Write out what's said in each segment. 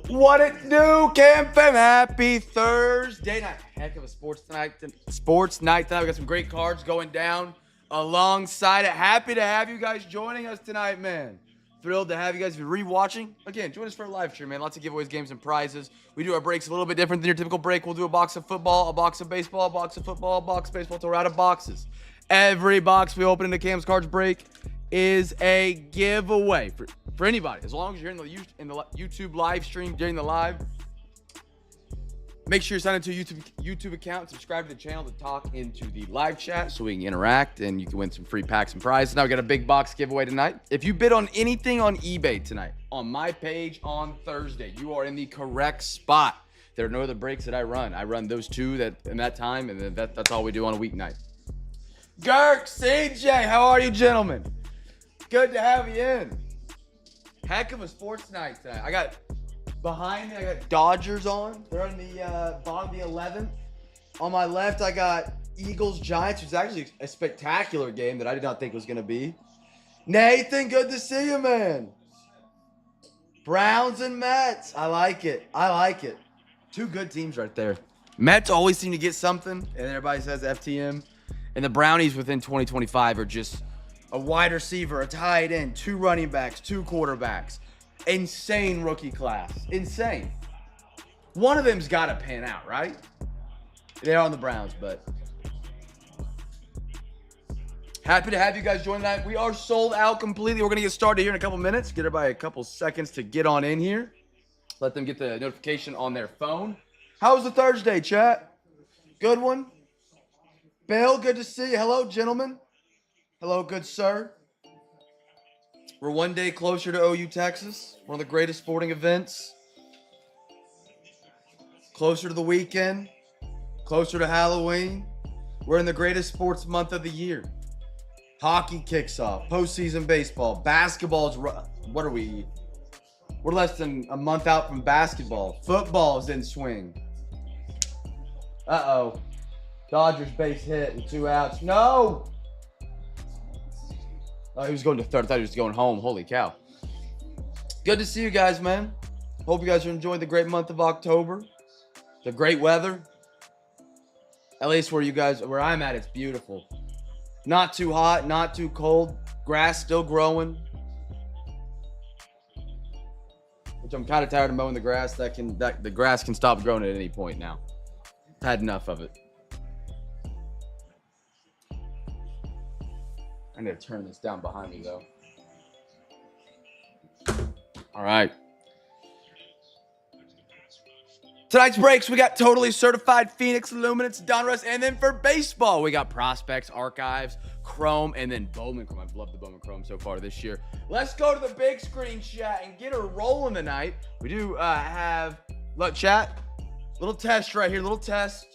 What it do, CamFam? Happy Thursday night. Heck of a sports night tonight. We got some great cards going down alongside it. Happy to have you guys joining us tonight, man. Thrilled to have you guys. If you're rewatching, again, join us for a live stream, man. Lots of giveaways, games, and prizes. We do our breaks a little bit different than your typical break. We'll do a box of football, a box of baseball, a box of football, a box of baseball, till we're out of boxes. Every box we open in the Cam's Cards break is a giveaway for anybody. As long as you're in the YouTube live stream during the live, make sure you sign into a YouTube account and subscribe to the channel to talk into the live chat so we can interact and you can win some free packs and prizes. Now we got a big box giveaway tonight. If you bid on anything on eBay tonight, on my page on Thursday, you are in the correct spot. There are no other breaks that I run. I run those two in that time, and that's all we do on a weeknight. Girk, CJ, how are you, gentlemen? Good to have you in. Heck of a sports night tonight. I got behind me, I got Dodgers on. They're on the bottom of the 11th. On my left, I got Eagles Giants, which is actually a spectacular game that I did not think was going to be. Nathan, good to see you, man. Browns and Mets. I like it. I like it. Two good teams right there. Mets always seem to get something, and everybody says FTM. And the Brownies within 2025 are just a wide receiver, a tight end, two running backs, two quarterbacks. Insane rookie class. Insane. One of them's got to pan out, right? They're on the Browns, but happy to have you guys join tonight. We are sold out completely. We're going to get started here in a couple minutes. Get everybody a couple seconds to get on in here. Let them get the notification on their phone. How was the Thursday, chat? Good one? Bill, good to see you. Hello, gentlemen. Hello, good sir. We're one day closer to OU, Texas. One of the greatest sporting events. Closer to the weekend. Closer to Halloween. We're in the greatest sports month of the year. Hockey kicks off. Postseason baseball. Basketball is... What are we? We're less than a month out from basketball. Football is in swing. Uh-oh. Dodgers base hit and 2 outs. No! Oh, he was going to third. I thought he was going home. Holy cow. Good to see you guys, man. Hope you guys are enjoying the great month of October. The great weather. At least where I'm at, it's beautiful. Not too hot, not too cold. Grass still growing. Which I'm kind of tired of mowing the grass. The grass can stop growing at any point now. I've had enough of it. I need to turn this down behind me, though. All right. Tonight's breaks, we got Totally Certified Phoenix, Luminance, Donruss, and then for baseball, we got Prospects, Archives, Chrome, and then Bowman Chrome. I've loved the Bowman Chrome so far this year. Let's go to the big screen, chat, and get her rolling tonight. We do have, look, chat, little test right here, little test.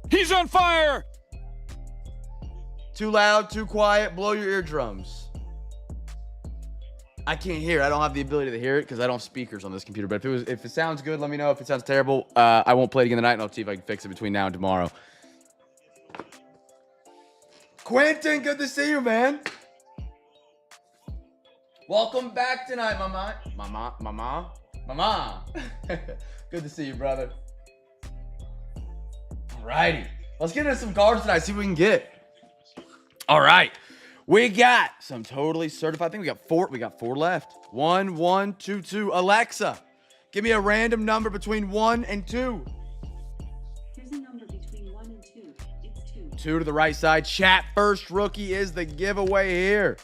He's on fire! Too loud, too quiet, blow your eardrums. I can't hear. I don't have the ability to hear it because I don't have speakers on this computer. But if it sounds good, let me know. If it sounds terrible, I won't play it again tonight, and I'll see if I can fix it between now and tomorrow. Quentin, good to see you, man. Welcome back tonight, mama. Mama. Good to see you, brother. Alrighty. Let's get into some cards tonight, see what we can get. All right. We got some Totally Certified. I think we got four left. 1, 1, 2, 2. Alexa, give me a random number between 1 and 2. Here's a number between 1 and 2. It's 2. 2 to the right side. Chat, first rookie is the giveaway here.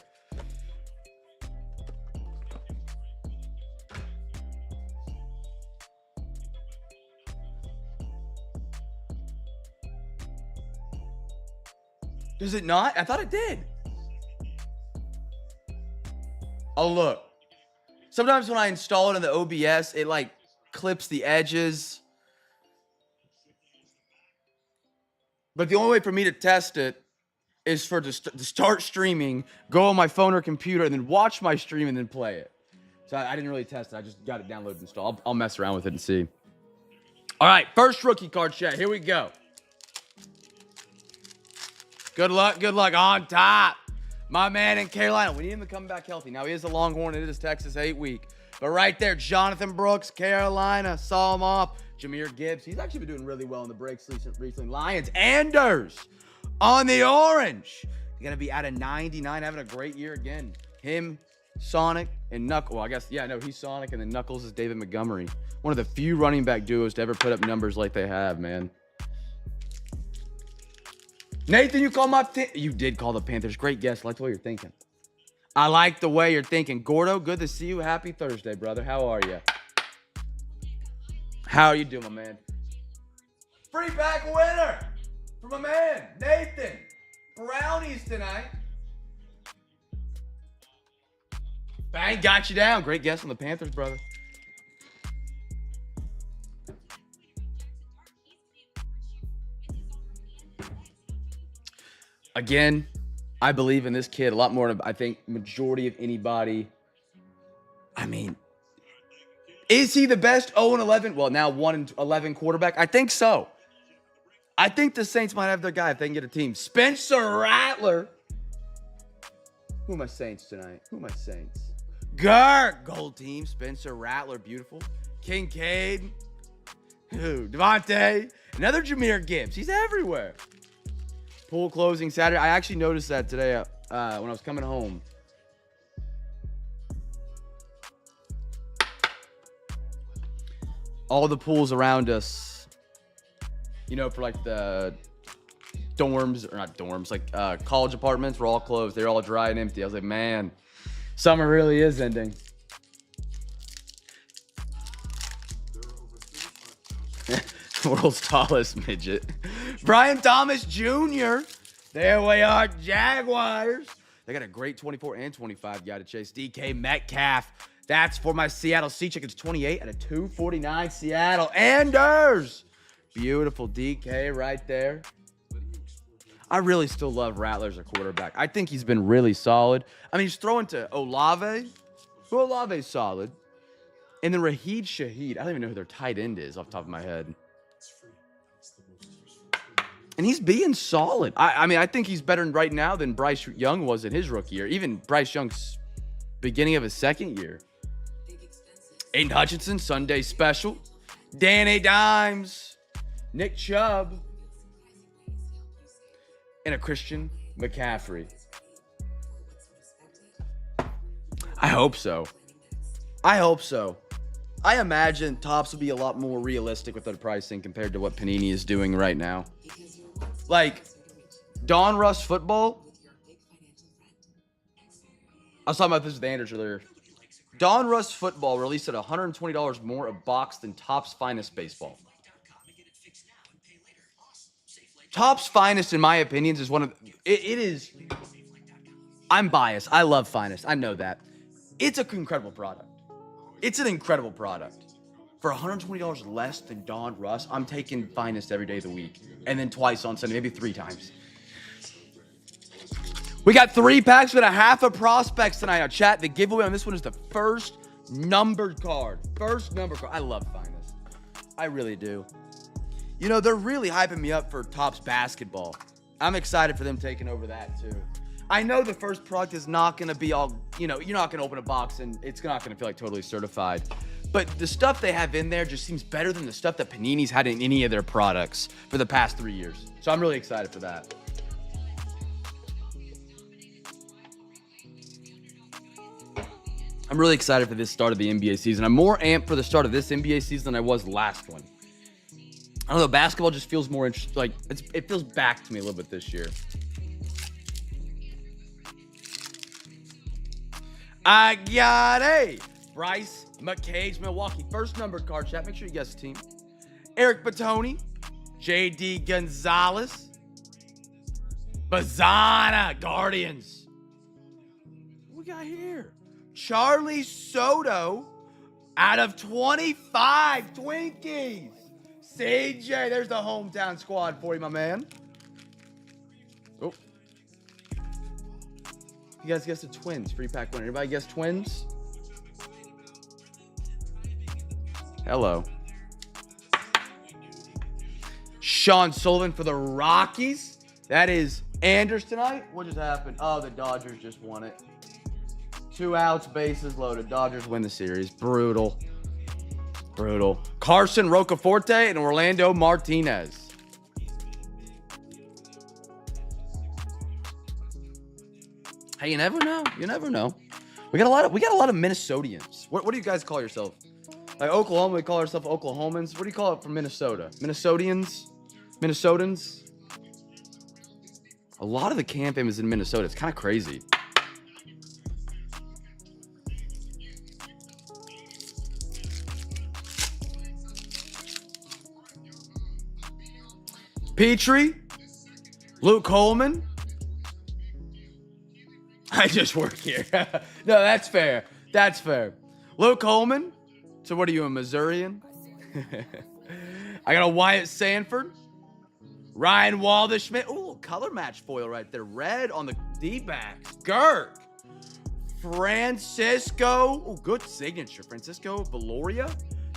Does it not? I thought it did. Oh, look. Sometimes when I install it in the OBS, it like clips the edges. But the only way for me to test it is to start streaming, go on my phone or computer, and then watch my stream and then play it. So I didn't really test it. I just got it downloaded and installed. I'll mess around with it and see. All right, first rookie card, chat. Here we go. Good luck on top. My man in Carolina. We need him to come back healthy. Now, he is a Longhorn. It is Texas 8 week. But right there, Jonathan Brooks, Carolina. Saw him off. Jameer Gibbs. He's actually been doing really well in the breaks recently. Lions. Anders on the orange. He's going to be out of 99, having a great year again. Him, Sonic, and Knuckles. Well, I guess, yeah, no, he's Sonic, and then Knuckles is David Montgomery. One of the few running back duos to ever put up numbers like they have, man. Nathan, you called you did call the Panthers. Great guess. I like the way you're thinking. I like the way you're thinking. Gordo, good to see you. Happy Thursday, brother. How are you? How are you doing, my man? Free pack winner from my man, Nathan. Brownies tonight. Bang, got you down. Great guess on the Panthers, brother. Again, I believe in this kid a lot more than I think majority of anybody. I mean, is he the best 0-11? Well, now 1-11 quarterback? I think so. I think the Saints might have their guy if they can get a team. Spencer Rattler. Who are my Saints tonight? Who are my Saints? Gurk. Gold team. Spencer Rattler. Beautiful. Kincaid. Who? Devontae. Another Jameer Gibbs. He's everywhere. Pool closing Saturday. I actually noticed that today when I was coming home. All the pools around us, you know, for like the dorms, or not dorms, like college apartments were all closed. They're all dry and empty. I was like, man, summer really is ending. World's tallest midget. Brian Thomas Jr. There we are, Jaguars. They got a great 24 and 25 guy to chase. DK Metcalf. That's for my Seattle Sea Chickens. 28 out of 249 Seattle. Anders. Beautiful DK right there. I really still love Rattler as a quarterback. I think he's been really solid. I mean, he's throwing to Olave. Olave's solid. And then Raheed Shaheed. I don't even know who their tight end is off the top of my head. And he's being solid. I mean, I think he's better right now than Bryce Young was in his rookie year. Even Bryce Young's beginning of his second year. Aiden Hutchinson, Sunday special. Danny Dimes. Nick Chubb. And a Christian McCaffrey. I hope so. I hope so. I imagine Topps will be a lot more realistic with their pricing compared to what Panini is doing right now. Like, Donruss football. I was talking about this with Anders earlier. Donruss football released at $120 more a box than Topps Finest baseball. Topps Finest, in my opinion, is one of... It is... I'm biased. I love Finest. I know that. It's an incredible product. It's an incredible product. For $120 less than Donruss, I'm taking Finest every day of the week. And then twice on Sunday, maybe 3 times. We got 3 packs with a half of prospects tonight. Now, chat, the giveaway on this one is the first numbered card. First numbered card. I love Finest. I really do. You know, they're really hyping me up for Topps basketball. I'm excited for them taking over that, too. I know the first product is not going to be all, you know, you're not going to open a box and it's not going to feel like totally certified. But the stuff they have in there just seems better than the stuff that Panini's had in any of their products for the past 3 years. So I'm really excited for that. I'm really excited for this start of the NBA season. I'm more amped for the start of this NBA season than I was last one. I don't know, basketball just feels more interesting. Like, it feels back to me a little bit this year. I got a Bryce McCage, Milwaukee. First numbered card, chat. Make sure you guess the team. Eric Batoni. J.D. Gonzalez. Bazana, Guardians. What we got here? Charlie Soto out of 25 Twinkies. CJ, there's the hometown squad for you, my man. Oh. You guys guessed the Twins. Free pack winner. Everybody guess Twins? Hello. Sean Sullivan for the Rockies. That is Anders tonight? What just happened? Oh, the Dodgers just won it. 2 outs, bases loaded. Dodgers win the series. Brutal. Brutal. Carson Rocaforte and Orlando Martinez. Hey, you never know. You never know. We got a lot of Minnesotians. What do you guys call yourself? Like Oklahoma, we call ourselves Oklahomans. What do you call it from Minnesota? Minnesotans? A lot of the CamFam is in Minnesota. It's kind of crazy. Petrie, Luke Coleman. I just work here. No, that's fair. That's fair. Luke Coleman. So what are you, a Missourian? I got a Wyatt Sanford. Ryan Waldschmidt. Ooh, color match foil right there. Red on the D-backs. Girk. Francisco. Ooh, good signature. Francisco Valoria.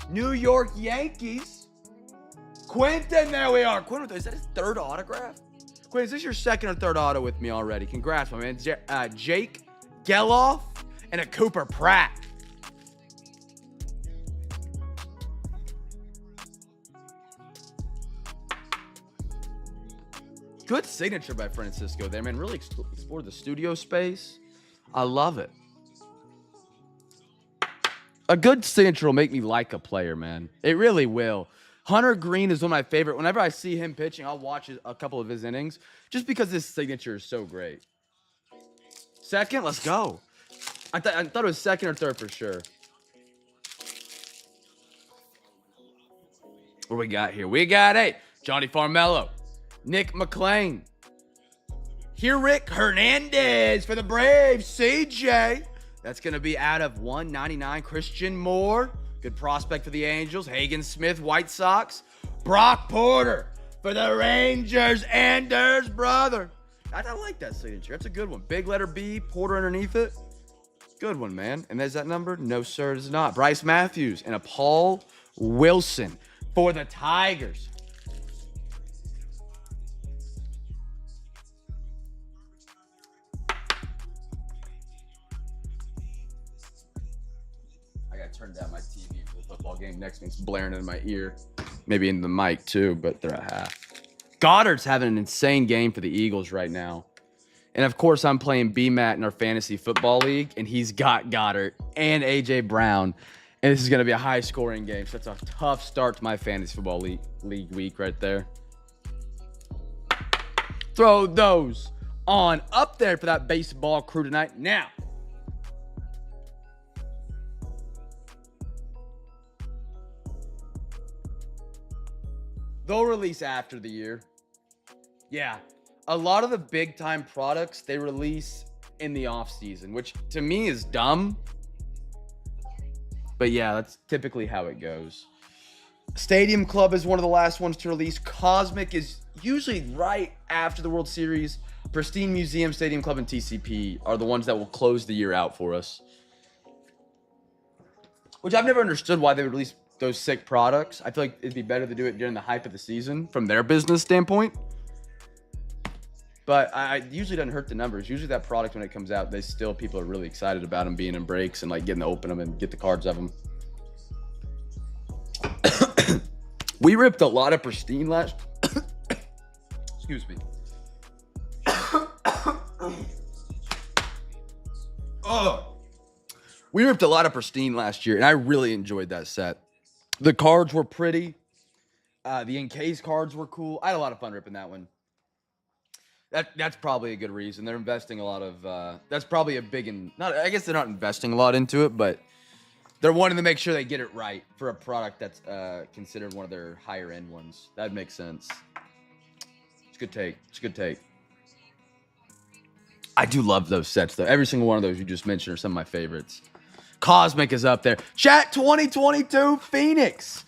New York Yankees. Quentin, there we are. Quentin, is that his 3rd autograph? Quentin, is this your 2nd or 3rd auto with me already? Congrats, my man. Jake Geloff and a Cooper Pratt. Good signature by Francisco there, man. Really explored the studio space. I love it. A good signature will make me like a player, man. It really will. Hunter Green is one of my favorite. Whenever I see him pitching, I'll watch a couple of his innings just because his signature is so great. 2nd, let's go. I thought it was 2nd or 3rd for sure. What do we got here? We got Johnny Farmello, Nick McLean, Rick Hernandez for the Braves, CJ. That's going to be out of 199. Christian Moore, good prospect for the Angels. Hagen Smith, White Sox. Brock Porter for the Rangers, Anders' brother. I like that signature. That's a good one. Big letter B, Porter underneath it. Good one, man. And there's that number? No, sir, it is not. Bryce Matthews and a Paul Wilson for the Tigers. Turn down my TV for the football game. Next thing's blaring in my ear. Maybe in the mic too, but they're at half. Goddard's having an insane game for the Eagles right now. And of course, I'm playing BMAT in our fantasy football league, and he's got Goddard and AJ Brown. And this is going to be a high scoring game. So that's a tough start to my fantasy football league week right there. Throw those on up there for that baseball crew tonight. Now, they'll release after the year. Yeah. A lot of the big time products, they release in the off season, which to me is dumb. But yeah, that's typically how it goes. Stadium Club is one of the last ones to release. Cosmic is usually right after the World Series. Pristine Museum, Stadium Club, and TCP are the ones that will close the year out for us. Which I've never understood why they would release those sick products. I feel like it'd be better to do it during the hype of the season from their business standpoint. But I usually doesn't hurt the numbers. Usually that product, when it comes out, people are really excited about them being in breaks and like getting to open them and get the cards of them. We ripped a lot of Pristine last. Excuse me. Oh, we ripped a lot of Pristine last year, and I really enjoyed that set. The cards were pretty. The encased cards were cool. I had a lot of fun ripping that one. That's probably a good reason. They're investing a lot of. That's probably a big I guess they're not investing a lot into it, but they're wanting to make sure they get it right for a product that's considered one of their higher end ones. That makes sense. It's a good take. It's a good take. I do love those sets though. Every single one of those you just mentioned are some of my favorites. Cosmic is up there. Chat 2022 Phoenix.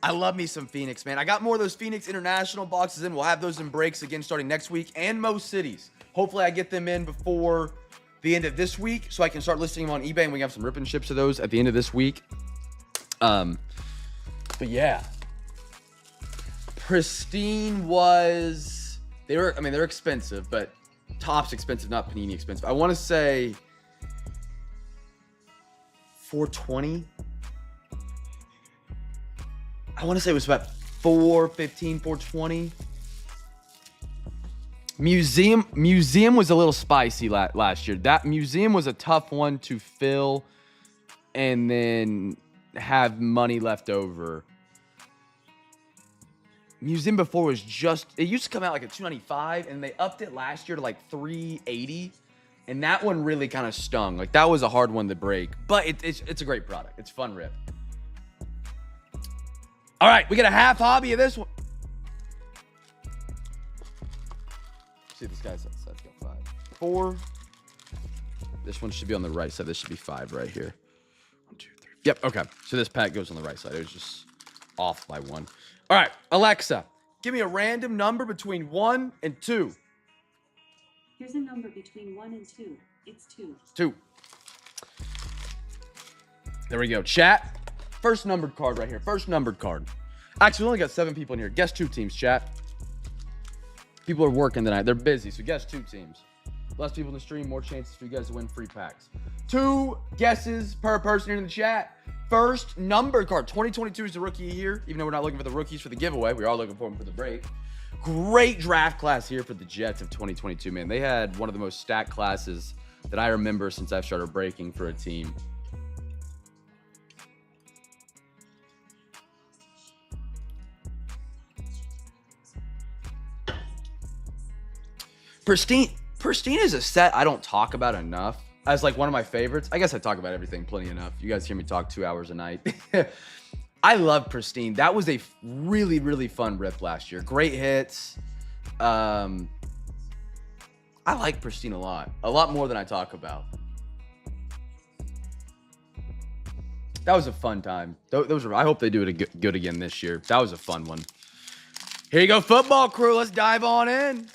I love me some Phoenix, man. I got more of those Phoenix International boxes in. We'll have those in breaks again starting next week, and most cities. Hopefully I get them in before the end of this week so I can start listing them on eBay, and we have some rip and ships of those at the end of this week. But yeah. Pristine was They're expensive, but Topps expensive, not Panini expensive. I want to say 420. I want to say it was about 415, 420. Museum was a little spicy last year. That museum was a tough one to fill and then have money left over. Museum before was it used to come out like at $295, and they upped it last year to like $380, and that one really kind of stung. Like, that was a hard one to break, but it's a great product. It's fun rip. All right, we got a half hobby of this one. See, this guy's got 5. 4. This one should be on the right side. This should be 5 right here. 1, 2, 3. Yep, okay. So this pack goes on the right side. It was just off by 1. All right, Alexa, give me a random number between 1 and 2. Here's a number between 1 and 2. It's 2. 2. There we go. Chat. First numbered card right here. First numbered card. Actually, we only got 7 people in here. Guess 2 teams, chat. People are working tonight. They're busy, so guess 2 teams. Less people in the stream, more chances for you guys to win free packs. 2 guesses per person here in the chat. First numbered card. 2022 is the rookie year. Even though we're not looking for the rookies for the giveaway, we are looking for them for the break. Great draft class here for the Jets of 2022, man. They had one of the most stacked classes that I remember since I've started breaking for a team. Pristine is a set I don't talk about enough as like one of my favorites. I guess I talk about everything plenty enough. You guys hear me talk 2 hours a night. I love Pristine. That was a really, really fun rip last year. Great hits. I like Pristine a lot more than I talk about. That was a fun time. I hope they do it good again this year. That was a fun one. Here you go, football crew. Let's dive on in.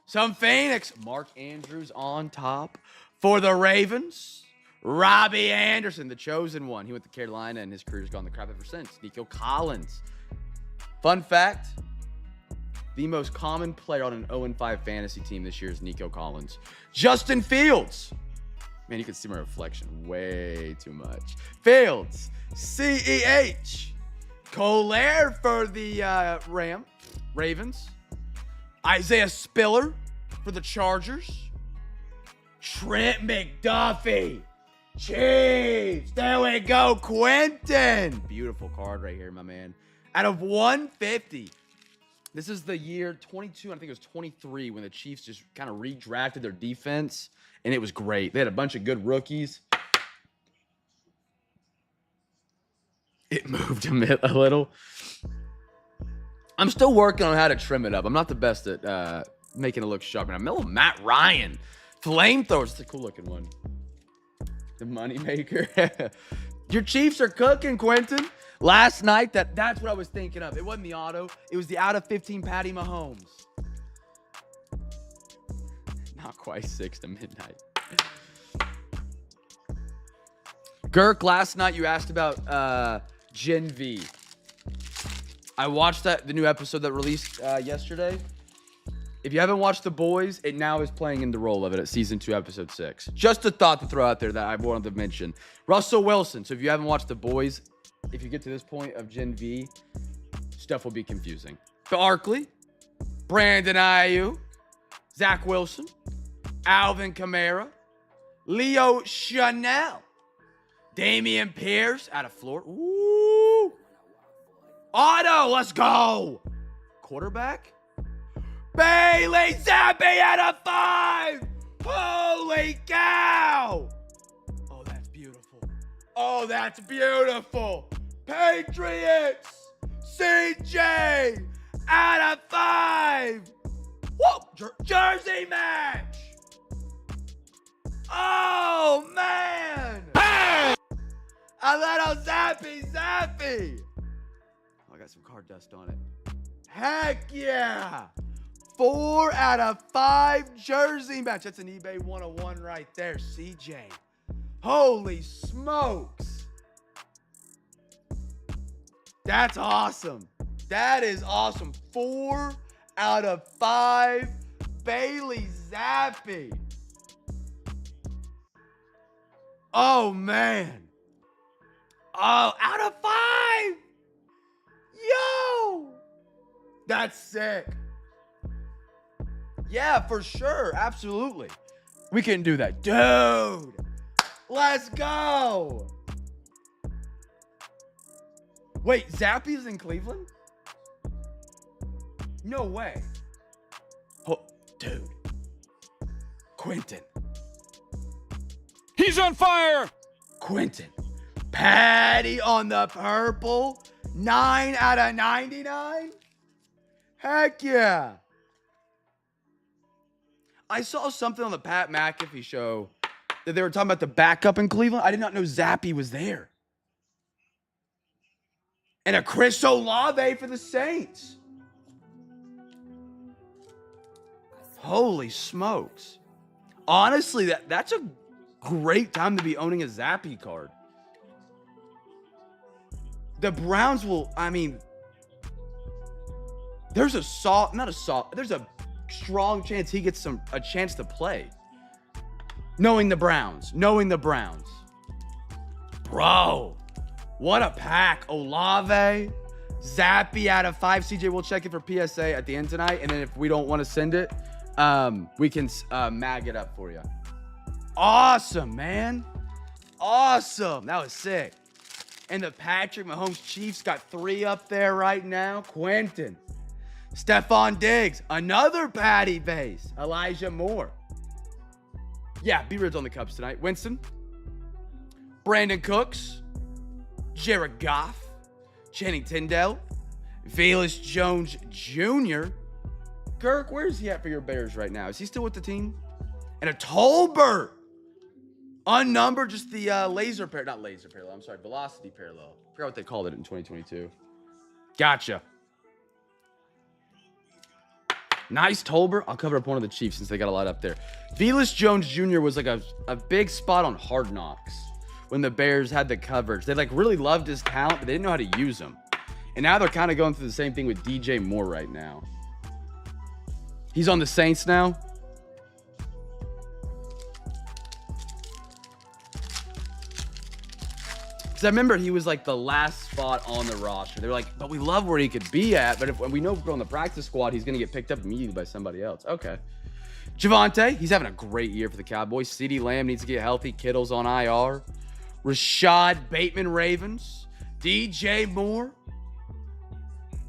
Some Phoenix. Mark Andrews on top for the Ravens. Robbie Anderson, the chosen one. He went to Carolina, and his career's gone the crap ever since. Nico Collins. Fun fact, the most common player on an 0-5 fantasy team this year is Nico Collins. Justin Fields. Man, you can see my reflection way too much. Fields. CEH. Colaire for the Ravens. Isaiah Spiller for the Chargers. Trent McDuffie. Chiefs. There we go. Quentin. Beautiful card right here, my man. Out of 150. This is the year 22, I think it was 23, when the Chiefs just kind of redrafted their defense, and it was great. They had a bunch of good rookies. It moved a little. I'm still working on how to trim it up. I'm not the best at making it look sharp. And I'm a little Matt Ryan. Flamethrowers. It's a cool looking one. The moneymaker. Your Chiefs are cooking, Quentin. Last night, that's what I was thinking of. It wasn't the auto. It was the out of 15 Patty Mahomes. Not quite 6 to midnight. Girk, last night you asked about Gen V. I watched the new episode that released yesterday. If you haven't watched The Boys, it now is playing in the role of it at season 2, episode 6. Just a thought to throw out there that I wanted to mention. Russell Wilson. So if you haven't watched The Boys, if you get to this point of Gen V, stuff will be confusing. Barkley, Brandon Ayuk, Zach Wilson, Alvin Kamara, Leo Chanel, Damian Pierce out of Florida. Ooh. Auto, let's go. Quarterback, Bailey Zappi out of 5. Holy cow. Oh, that's beautiful. Oh, that's beautiful. Patriots, CJ out of 5. Whoa, jersey match. Oh, man. Hey! A little zappy. Oh, I got some card dust on it. Heck yeah. 4 out of 5 jersey match. That's an eBay 101 right there, CJ. Holy smokes. That's awesome. That is awesome. 4 out of 5. Bailey Zappi. Oh, man. Oh, out of 5. Yo. That's sick. Yeah, for sure. Absolutely. We can do that. Dude. Let's go. Wait, Zappy's in Cleveland? No way. Oh, dude. Quentin. He's on fire! Quentin. Patty on the purple. 9 out of 99? Heck yeah. I saw something on the Pat McAfee show that they were talking about the backup in Cleveland. I did not know Zappy was there. And a Chris Olave for the Saints. Holy smokes. Honestly, that's a great time to be owning a Zappy card. The Browns will, I mean, there's a strong chance he gets a chance to play. Knowing the Browns. Bro, what a pack. Olave, Zappy out of 5. CJ, we'll check it for PSA at the end tonight. And then if we don't want to send it, we can mag it up for you. Awesome, man. Awesome. That was sick. And the Patrick Mahomes Chiefs got 3 up there right now. Quentin. Stephon Diggs. Another Patty base. Elijah Moore. Yeah, B-Rid's on the Cubs tonight. Winston. Brandon Cooks. Jared Goff. Channing Tindall. Velus Jones Jr. Kirk, where's he at for your Bears right now? Is he still with the team? And a Tolbert. Unnumbered, just the velocity parallel. I forgot what they called it in 2022. Gotcha. Nice Tolbert. I'll cover up one of the Chiefs since they got a lot up there. Velus Jones Jr. was like a big spot on Hard Knocks when the Bears had the coverage. They like really loved his talent, but they didn't know how to use him. And now they're kind of going through the same thing with DJ Moore right now. He's on the Saints now. Because I remember he was like the last spot on the roster. They were like, but we love where he could be at. But if we know if we're on the practice squad, he's going to get picked up immediately by somebody else. Okay. Javonte, he's having a great year for the Cowboys. CeeDee Lamb needs to get healthy. Kittle's on IR. Rashad Bateman, Ravens. DJ Moore.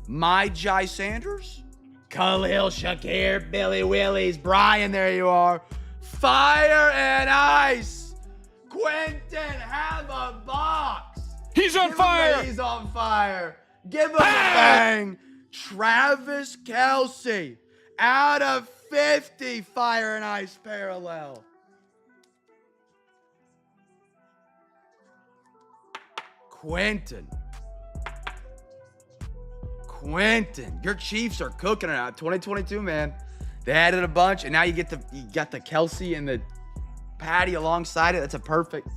Jai Sanders. Khalil Shakir, Billy Willies. Brian, there you are. Fire and Ice. Quentin, have a box. He's on fire. He's on fire. Give him a bang. Travis Kelce, out of 50, Fire and Ice parallel. Quentin, your Chiefs are cooking it out. 2022, man. They added a bunch, and now you got the Kelce and the Patty alongside it. That's a perfect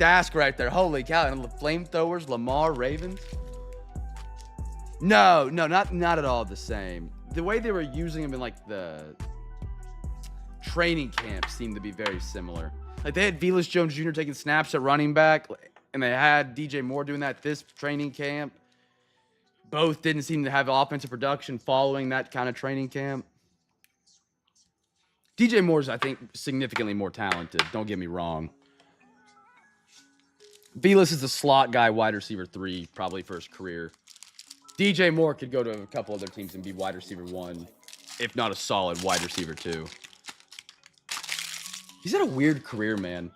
ask right there. Holy cow. And the flamethrowers, Lamar, Ravens. No, not at all the same. The way they were using him in like the training camp seemed to be very similar. Like they had Velus Jones Jr. taking snaps at running back, and they had DJ Moore doing that this training camp. Both didn't seem to have offensive production following that kind of training camp. DJ Moore's, I think, significantly more talented. Don't get me wrong. Velus is a slot guy, wide receiver 3, probably for his career. DJ Moore could go to a couple other teams and be wide receiver 1, if not a solid wide receiver 2. He's had a weird career, man.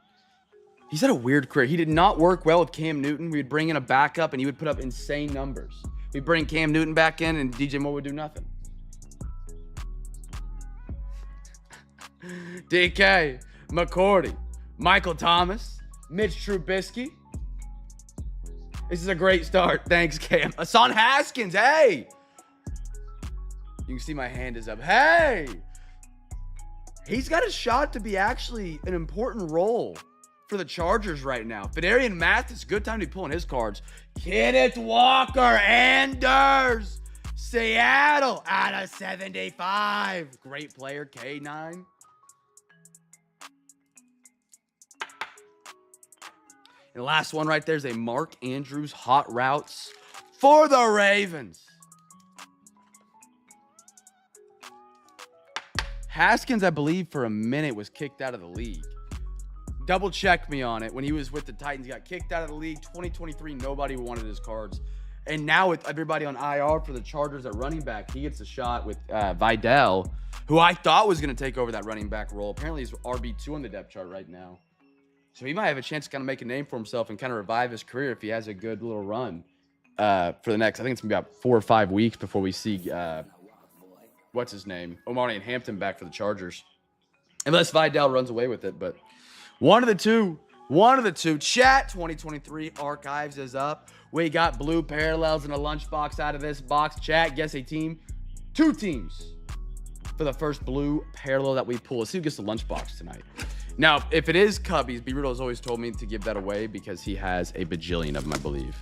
He's had a weird career. He did not work well with Cam Newton. We'd bring in a backup, and he would put up insane numbers. We'd bring Cam Newton back in, and DJ Moore would do nothing. DK, McCourty, Michael Thomas, Mitch Trubisky. This is a great start. Thanks, Cam. Hassan Haskins, hey! You can see my hand is up. Hey! He's got a shot to be actually an important role for the Chargers right now. Fidarian Mathis, good time to be pulling his cards. Kenneth Walker, Anders, Seattle out of 75. Great player, K9. And the last one right there is a Mark Andrews Hot Routes for the Ravens. Haskins, I believe, for a minute was kicked out of the league. Double check me on it. When he was with the Titans, he got kicked out of the league. 2023, nobody wanted his cards. And now with everybody on IR for the Chargers at running back, he gets a shot with Vidal, who I thought was going to take over that running back role. Apparently, he's RB2 on the depth chart right now. So he might have a chance to kind of make a name for himself and kind of revive his career if he has a good little run for the next, I think it's going to be about 4 or 5 weeks before we see, what's his name? Omari and Hampton back for the Chargers. Unless Vidal runs away with it, but one of the two. Chat 2023 archives is up. We got blue parallels in a lunchbox out of this box. Chat, guess a team. 2 teams for the first blue parallel that we pull. Let's see who gets the lunchbox tonight. Now, if it is Cubbies, B. Riddle has always told me to give that away because he has a bajillion of them, I believe.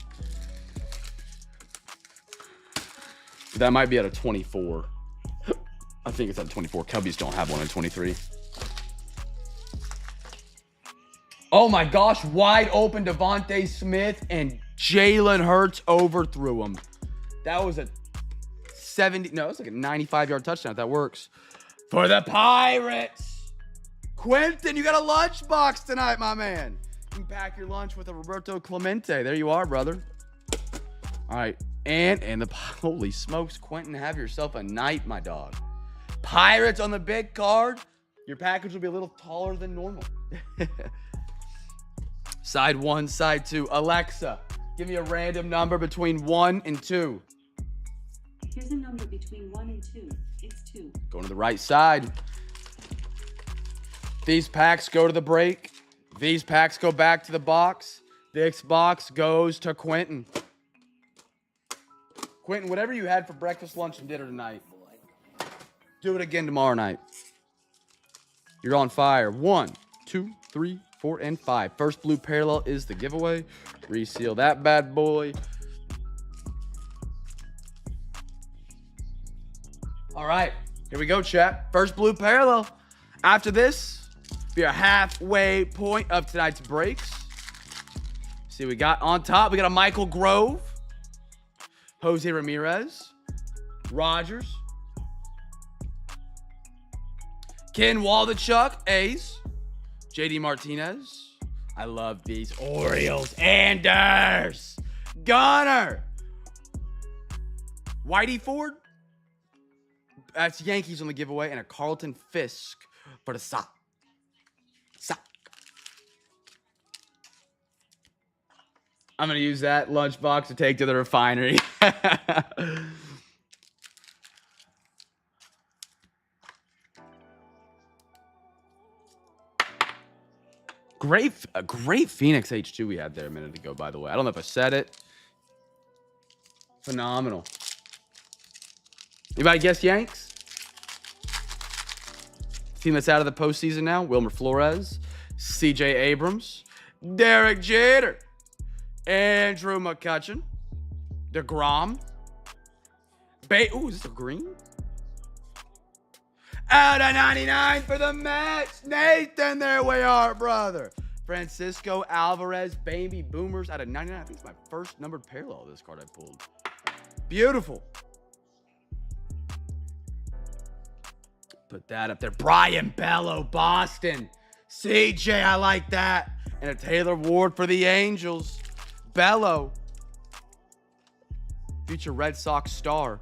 That might be out of 24. I think it's out of 24. Cubbies don't have one in 23. Oh my gosh, wide open Devontae Smith and Jalen Hurts overthrew him. That was a 70, no, it's like a 95-yard touchdown if that works. For the Pirates. Quentin, you got a lunchbox tonight, my man. You can pack your lunch with a Roberto Clemente. There you are, brother. All right, and the, holy smokes, Quentin, have yourself a night, my dog. Pirates on the big card. Your package will be a little taller than normal. Side 1, side 2. Alexa, give me a random number between 1 and 2. Here's a number between 1 and 2. It's 2. Going to the right side. These packs go to the break. These packs go back to the box. This box goes to Quentin. Quentin, whatever you had for breakfast, lunch, and dinner tonight, do it again tomorrow night. You're on fire. 1, 2, 3, 4, and 5. First blue parallel is the giveaway. Reseal that bad boy. All right, here we go, chat. First blue parallel. After this, be a halfway point of tonight's breaks. See what we got on top. We got a Michael Grove, Jose Ramirez, Rogers, Ken Waldachuk, A's, JD Martinez. I love these. Orioles. Anders. Gunner. Whitey Ford. That's Yankees on the giveaway. And a Carlton Fisk for the sock. I'm going to use that lunchbox to take to the refinery. A great Phoenix H2 we had there a minute ago, by the way. I don't know if I said it. Phenomenal. Anybody guess Yanks? Team that's out of the postseason now. Wilmer Flores, CJ Abrams, Derek Jeter, Andrew McCutchen, DeGrom, ooh, is this a green? Out of 99 for the Mets. Nathan, there we are, brother. Francisco Alvarez, Baby Boomers out of 99. I think it's my first numbered parallel of this card I pulled. Beautiful. Put that up there. Brian Bello, Boston. CJ, I like that. And a Taylor Ward for the Angels. Bello. Future Red Sox star.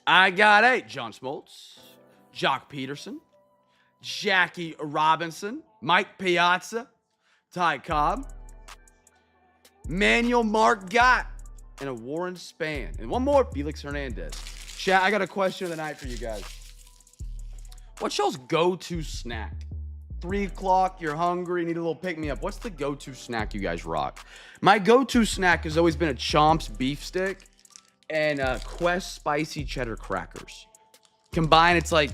I got a John Smoltz, Jock Peterson, Jackie Robinson, Mike Piazza, Ty Cobb, Manuel Margot, and a Warren Spahn. And one more, Felix Hernandez. Chat, I got a question of the night for you guys. What's y'all's go-to snack? 3 o'clock, you're hungry, need a little pick-me-up. What's the go-to snack you guys rock? My go-to snack has always been a Chomp's beef stick and Quest spicy cheddar crackers. Combined, it's like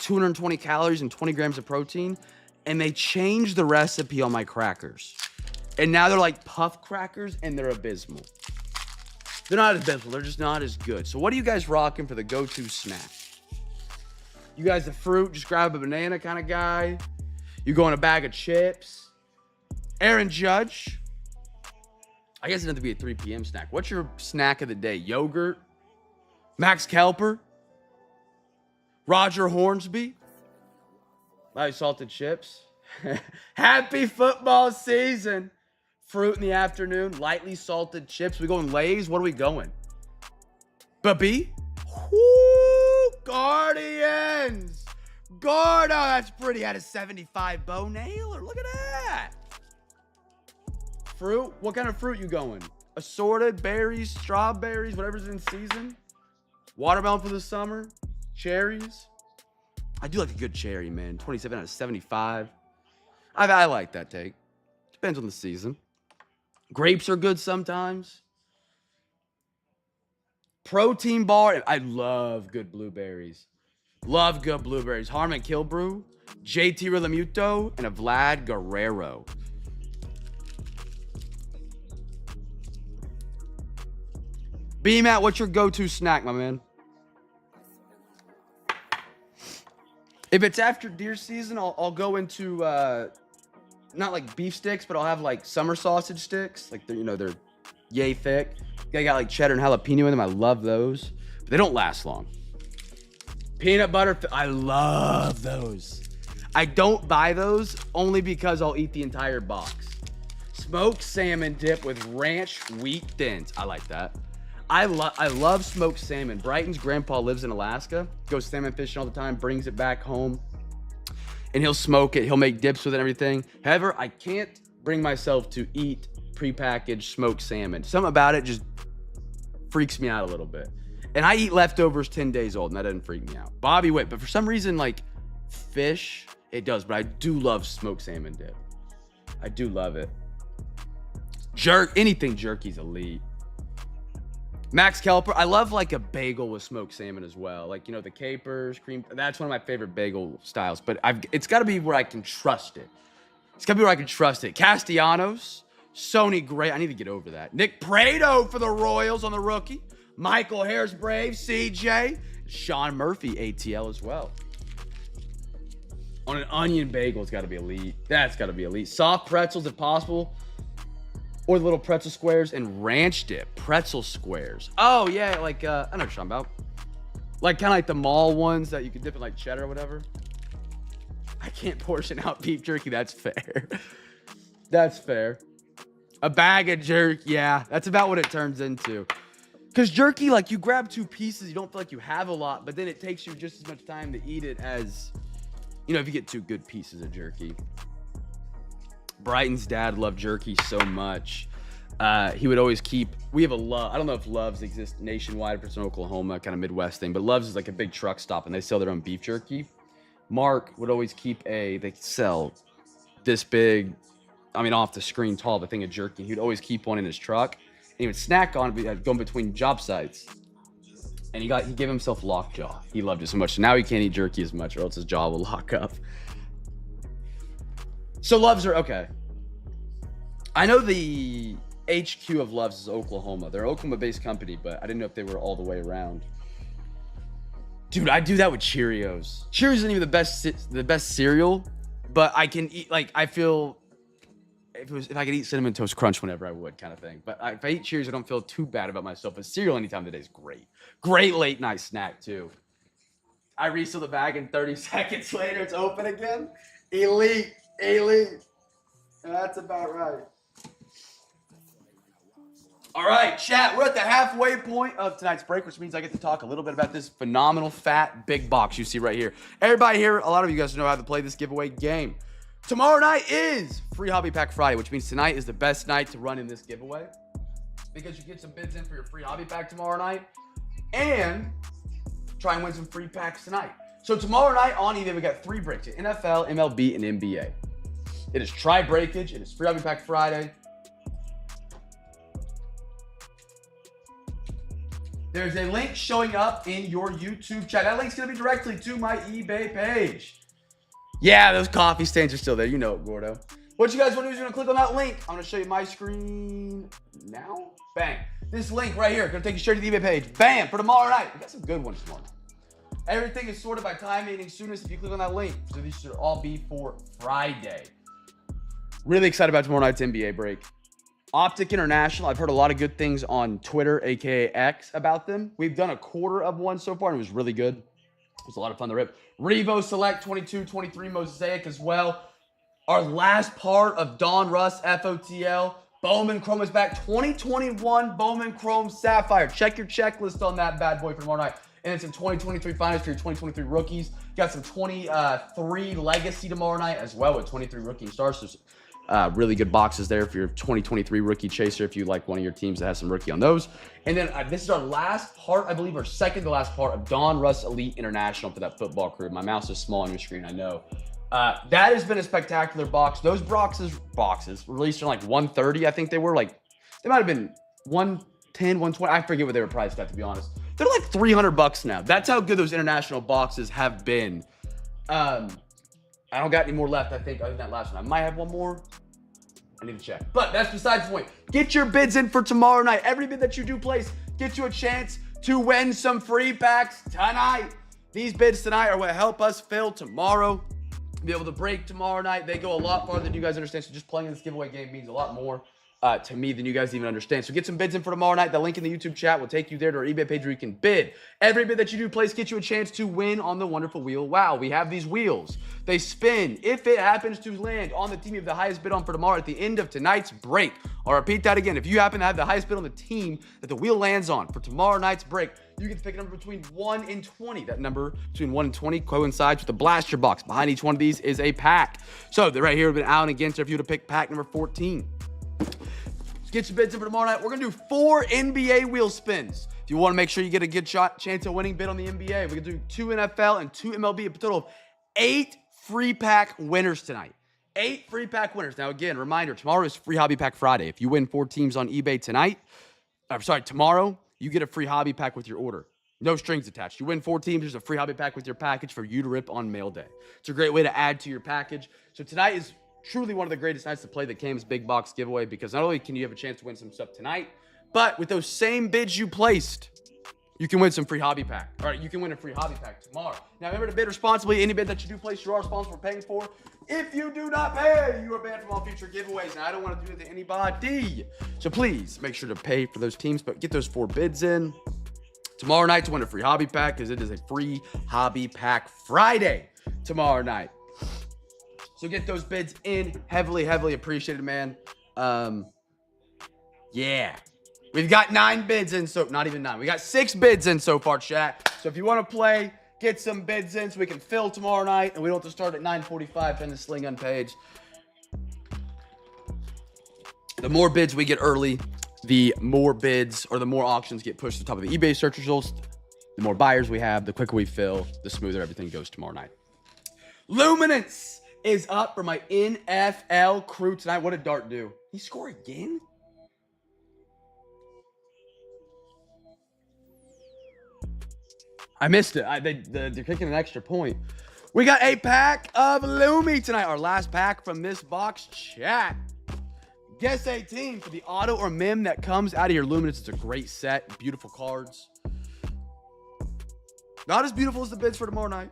220 calories and 20 grams of protein. And they changed the recipe on my crackers. And now they're like puff crackers and they're abysmal. They're not as abysmal, they're just not as good. So what are you guys rocking for the go-to snack? You guys the fruit, just grab a banana kind of guy? You go in a bag of chips? Aaron Judge? I guess it doesn't have to be a 3 p.m. snack. What's your snack of the day? Yogurt? Max Kelper? Roger Hornsby? Light salted chips? Happy football season. Fruit in the afternoon, lightly salted chips. We going Lay's? What are we going? Baby? Whoo! Guardians! Gordo, that's pretty. Had a 75 bow nailer. Look at that. Fruit? What kind of fruit you going? Assorted berries, strawberries, whatever's in season. Watermelon for the summer. Cherries. I do like a good cherry, man. 27 out of 75. I like that take. Depends on the season. Grapes are good sometimes. Protein bar. I love good blueberries. Love good blueberries. Harmon Killebrew, JT Realmuto, and a Vlad Guerrero. B-Matt, what's your go-to snack, my man? If it's after deer season, I'll go into not like beef sticks, but I'll have like summer sausage sticks. Like they're yay thick. They got like cheddar and jalapeno in them. I love those, but they don't last long. Peanut butter, I love those. I don't buy those only because I'll eat the entire box. Smoked salmon dip with ranch wheat thins. I like that. I love smoked salmon. Brighton's grandpa lives in Alaska, goes salmon fishing all the time, brings it back home, and he'll smoke it. He'll make dips with it and everything. However, I can't bring myself to eat prepackaged smoked salmon. Something about it just freaks me out a little bit. And I eat leftovers 10 days old, and that doesn't freak me out. Bobby Witt, but for some reason, like fish, it does. But I do love smoked salmon dip. I do love it. Anything jerky's elite. Max Kelper, I love like a bagel with smoked salmon as well. Like, the capers, cream. That's one of my favorite bagel styles. But it's got to be where I can trust it. It's got to be where I can trust it. Castellanos, Sony Gray. I need to get over that. Nick Prado for the Royals on the rookie. Michael Harris Braves, CJ. Sean Murphy, ATL as well. On an onion bagel, it's got to be elite. That's got to be elite. Soft pretzels if possible. Or the little pretzel squares and ranch dip. Pretzel squares. Oh, yeah, like, I know what you're talking about. Like, kind of like the mall ones that you can dip in, like, cheddar or whatever. I can't portion out beef jerky. That's fair. That's fair. A bag of jerky. Yeah, that's about what it turns into. Because jerky, like, you grab 2 pieces, you don't feel like you have a lot, but then it takes you just as much time to eat it as, if you get 2 good pieces of jerky. Brighton's dad loved jerky so much. He would always keep, we have a Love. I don't know if Love's exist nationwide, if it's in Oklahoma, kind of Midwest thing, but Love's is like a big truck stop and they sell their own beef jerky. Mark would always keep they sell this big, off the screen tall, the thing of jerky. He'd always keep one in his truck and he would snack on it, going between job sites. And he gave himself lockjaw. He loved it so much. So now he can't eat jerky as much or else his jaw will lock up. So Love's are okay. I know the HQ of Love's is Oklahoma. They're an Oklahoma-based company, but I didn't know if they were all the way around. Dude, I do that with Cheerios. Cheerios isn't even the best cereal, but I can eat, like, I feel if I could eat Cinnamon Toast Crunch whenever I would, kind of thing. But if I eat Cheerios, I don't feel too bad about myself. But cereal any time of the day is great. Great late night snack too. I reseal the bag and 30 seconds later it's open again. Elite. That's about right. All right, chat. We're at the halfway point of tonight's break, which means I get to talk a little bit about this phenomenal fat big box you see right here. Everybody here, a lot of you guys know how to play this giveaway game. Tomorrow night is Free Hobby Pack Friday, which means tonight is the best night to run in this giveaway because you get some bids in for your free hobby pack tomorrow night and try and win some free packs tonight. So tomorrow night on eBay, we got 3 breaks: NFL, MLB, and NBA. It is Try Breakage. It is Free Hobby Pack Friday. there's a link showing up in your YouTube chat. That link's going to be directly to my eBay page. Yeah, those coffee stains are still there. You know it, Gordo. What you guys want to do is you're going to click on that link. I'm going to show you my screen now. Bang. This link right here going to take you straight to the eBay page. Bam. For tomorrow night. We got some good ones tomorrow night. Everything is sorted by time, meaning soonest if you click on that link. So these should all be for Friday. Really excited about tomorrow night's NBA break. Optic International. I've heard a lot of good things on Twitter, aka X, about them. We've done a quarter of one so far, and it was really good. It was a lot of fun to rip. Revo Select 22, 23 Mosaic as well. Our last part of Donruss FOTL. Bowman Chrome is back. 2021 Bowman Chrome Sapphire. Check your checklist on that bad boy for tomorrow night. And then some 2023 finals for your 2023 rookies. Got some 23 Legacy tomorrow night as well with 23 rookie stars. So really good boxes there for your 2023 rookie chaser if you like one of your teams that has some rookie on those. And then this is our last part, I believe, or second to last part of Donruss Elite International for that football crew. My mouse is small on your screen, I know. That has been a spectacular box. Those boxes released in like 130, I think they were. Like, they might have been 110, 120. I forget what they were priced at, to be honest. They're like $300 now. That's how good those international boxes have been. I don't got any more left, I think, other than that last one. I might have one more. I need to check. But that's besides the point. Get your bids in for tomorrow night. Every bid that you do place gets you a chance to win some free packs tonight. These bids tonight are what help us fill tomorrow. Be able to break tomorrow night. They go a lot farther than you guys understand. So just playing this giveaway game means a lot more to me than you guys even understand. So get some bids in for tomorrow night. The link in the YouTube chat will take you there to our eBay page where you can bid. Every bid that you do place gets you a chance to win on the wonderful wheel. Wow, we have these wheels. They spin. If it happens to land on the team you have the highest bid on for tomorrow at the end of tonight's break, I'll repeat that again. If you happen to have the highest bid on the team that the wheel lands on for tomorrow night's break, you can pick a number between 1 and 20. That number between 1 and 20 coincides with the blaster box. Behind each one of these is a pack. So they're right here have been out and against if you were to pick pack number 14. Let's get your bids in for tomorrow night. We're going to do 4 NBA wheel spins. If you want to make sure you get a good chance of winning bid on the NBA, we can do 2 NFL and 2 MLB, a total of 8 free pack winners tonight. 8 free pack winners. Now, again, reminder, tomorrow is Free Hobby Pack Friday. If you win 4 teams on eBay tomorrow, you get a free hobby pack with your order. No strings attached. You win 4 teams, there's a free hobby pack with your package for you to rip on mail day. It's a great way to add to your package. So tonight is truly one of the greatest nights to play the Cam's Big Box giveaway because not only can you have a chance to win some stuff tonight, but with those same bids you placed, you can win some free hobby pack. All right, you can win a free hobby pack tomorrow. Now, remember to bid responsibly. Any bid that you do place, you are responsible for paying for. If you do not pay, you are banned from all future giveaways. Now, I don't want to do that to anybody. So please make sure to pay for those teams, but get those 4 bids in tomorrow night to win a free hobby pack because it is a free hobby pack Friday tomorrow night. So get those bids in. Heavily, heavily appreciated, man. Yeah. We've got 9 bids in, so not even 9. We got 6 bids in so far, chat. So if you want to play, get some bids in so we can fill tomorrow night, and we don't have to start at 9:45 trying to sling on page. The more bids we get early, the more bids or the more auctions get pushed to the top of the eBay search results. The more buyers we have, the quicker we fill, the smoother everything goes tomorrow night. Luminance is up for my NFL crew tonight. What did Dart do? He score again? I missed it. They're kicking an extra point. We got a pack of Lumi tonight. Our last pack from this box, chat. Guess a team for the auto or mem that comes out of your Luminance. It's a great set. Beautiful cards. Not as beautiful as the bids for tomorrow night.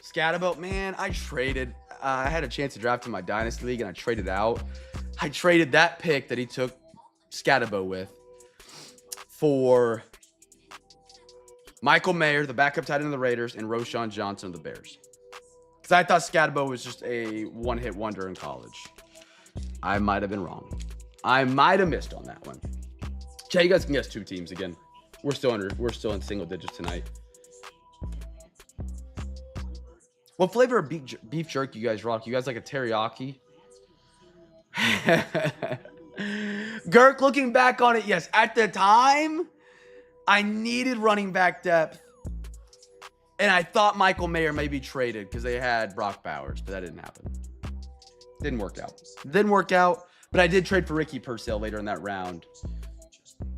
Scatterboat, man, I traded. I had a chance to draft in my Dynasty League, and I traded out. I traded that pick that he took Scatterboat with for Michael Mayer, the backup tight end of the Raiders, and Roshan Johnson of the Bears. Because I thought Scatterboat was just a one-hit wonder in college. I might have been wrong. I might have missed on that one. Chat, you guys can guess 2 teams again. We're still in single digits tonight. What flavor of beef jerky you guys rock? You guys like a teriyaki? Girk, looking back on it, yes. At the time, I needed running back depth. And I thought Michael Mayer may be traded because they had Brock Bowers, but that didn't happen. Didn't work out. But I did trade for Ricky Purcell later in that round.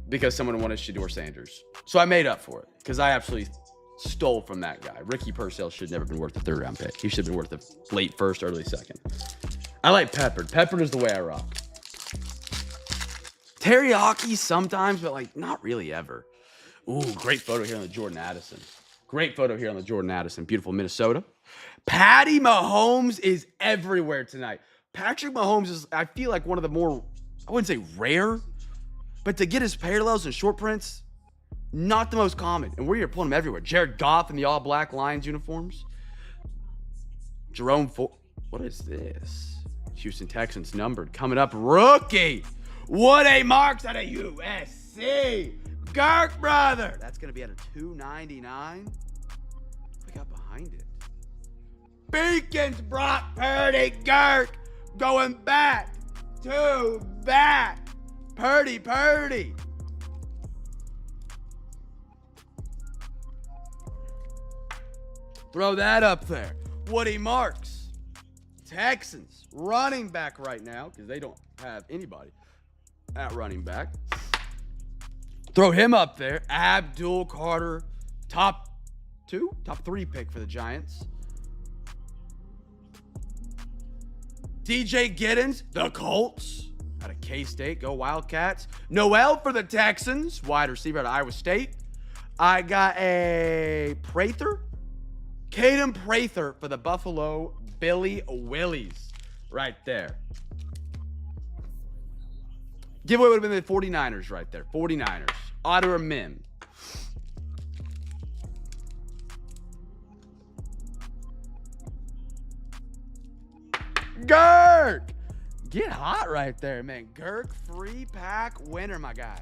because someone wanted Shedeur Sanders. So I made up for it because I absolutely stole from that guy. Ricky Purcell should never have been worth the 3rd round pick. He should have been worth the late 1st, early 2nd. I like Peppered. Peppered is the way I rock. Teriyaki sometimes, but like not really ever. Ooh, great photo here on the Jordan Addison. Great photo here on the Jordan Addison. Beautiful Minnesota. Patty Mahomes is everywhere tonight. Patrick Mahomes is, I feel like, one of the more, I wouldn't say rare, but to get his parallels and short prints, not the most common. And we're pulling him everywhere. Jared Goff in the all-black Lions uniforms. Jerome Ford. What is this? Houston Texans numbered. Coming up, rookie. Woody Marks out of USC. Girk brother. That's going to be at a $2.99. We got behind it. Beacons, Brock Purdy, Girk. Going back to back. Purdy. Throw that up there. Woody Marks. Texans. Running back right now because they don't have anybody at running back. Throw him up there. Abdul Carter. Top 3 pick for the Giants. DJ Giddens, the Colts, out of K-State. Go Wildcats. Noel for the Texans, wide receiver out of Iowa State. I got a Prather. Caden Prather for the Buffalo Billy Willies right there. Giveaway would have been the 49ers right there. 49ers. Otter Mim. Girk! Get hot right there, man. Girk free pack winner, my guy.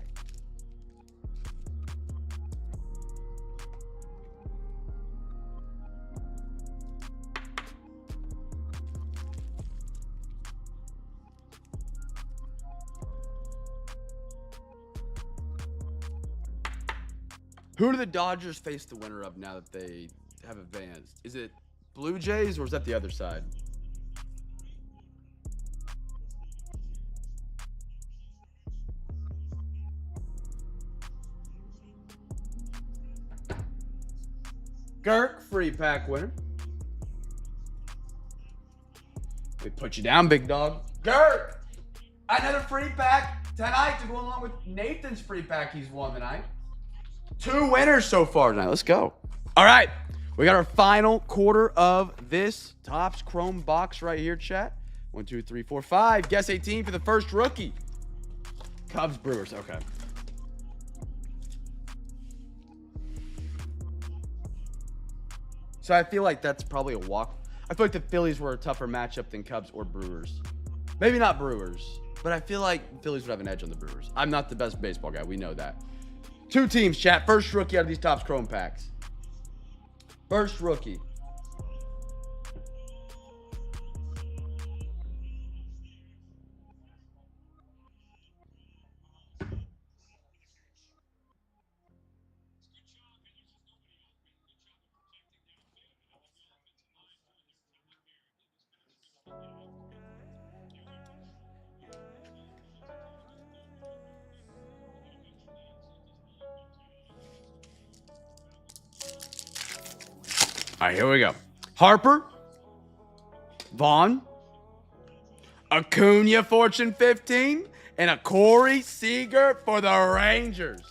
Who do the Dodgers face the winner of now that they have advanced? Is it Blue Jays or is that the other side? Girk, free pack winner. They put you down, big dog. Girk, another free pack tonight to go along with Nathan's free pack he's won tonight. 2 winners so far tonight. Let's go. All right. We got our final quarter of this Topps Chrome box right here, chat. 1, 2, 3, 4, 5. Guess 18 for the first rookie. Cubs, Brewers. Okay. So I feel like that's probably a walk. I feel like the Phillies were a tougher matchup than Cubs or Brewers. Maybe not Brewers, but I feel like Phillies would have an edge on the Brewers. I'm not the best baseball guy. We know that. 2 teams, chat. First rookie out of these Topps Chrome packs. First rookie. All right, here we go. Harper, Vaughn, Acuna Fortune 15, and a Corey Seager for the Rangers.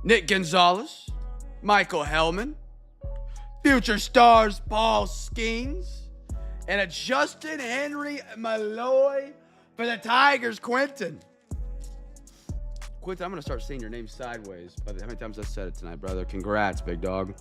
Nick Gonzalez, Michael Hellman, future stars Paul Skeens, and a Justin Henry Malloy for the Tigers, Quentin. Quentin, I'm going to start saying your name sideways by how many times I said it tonight, brother. Congrats, big dog.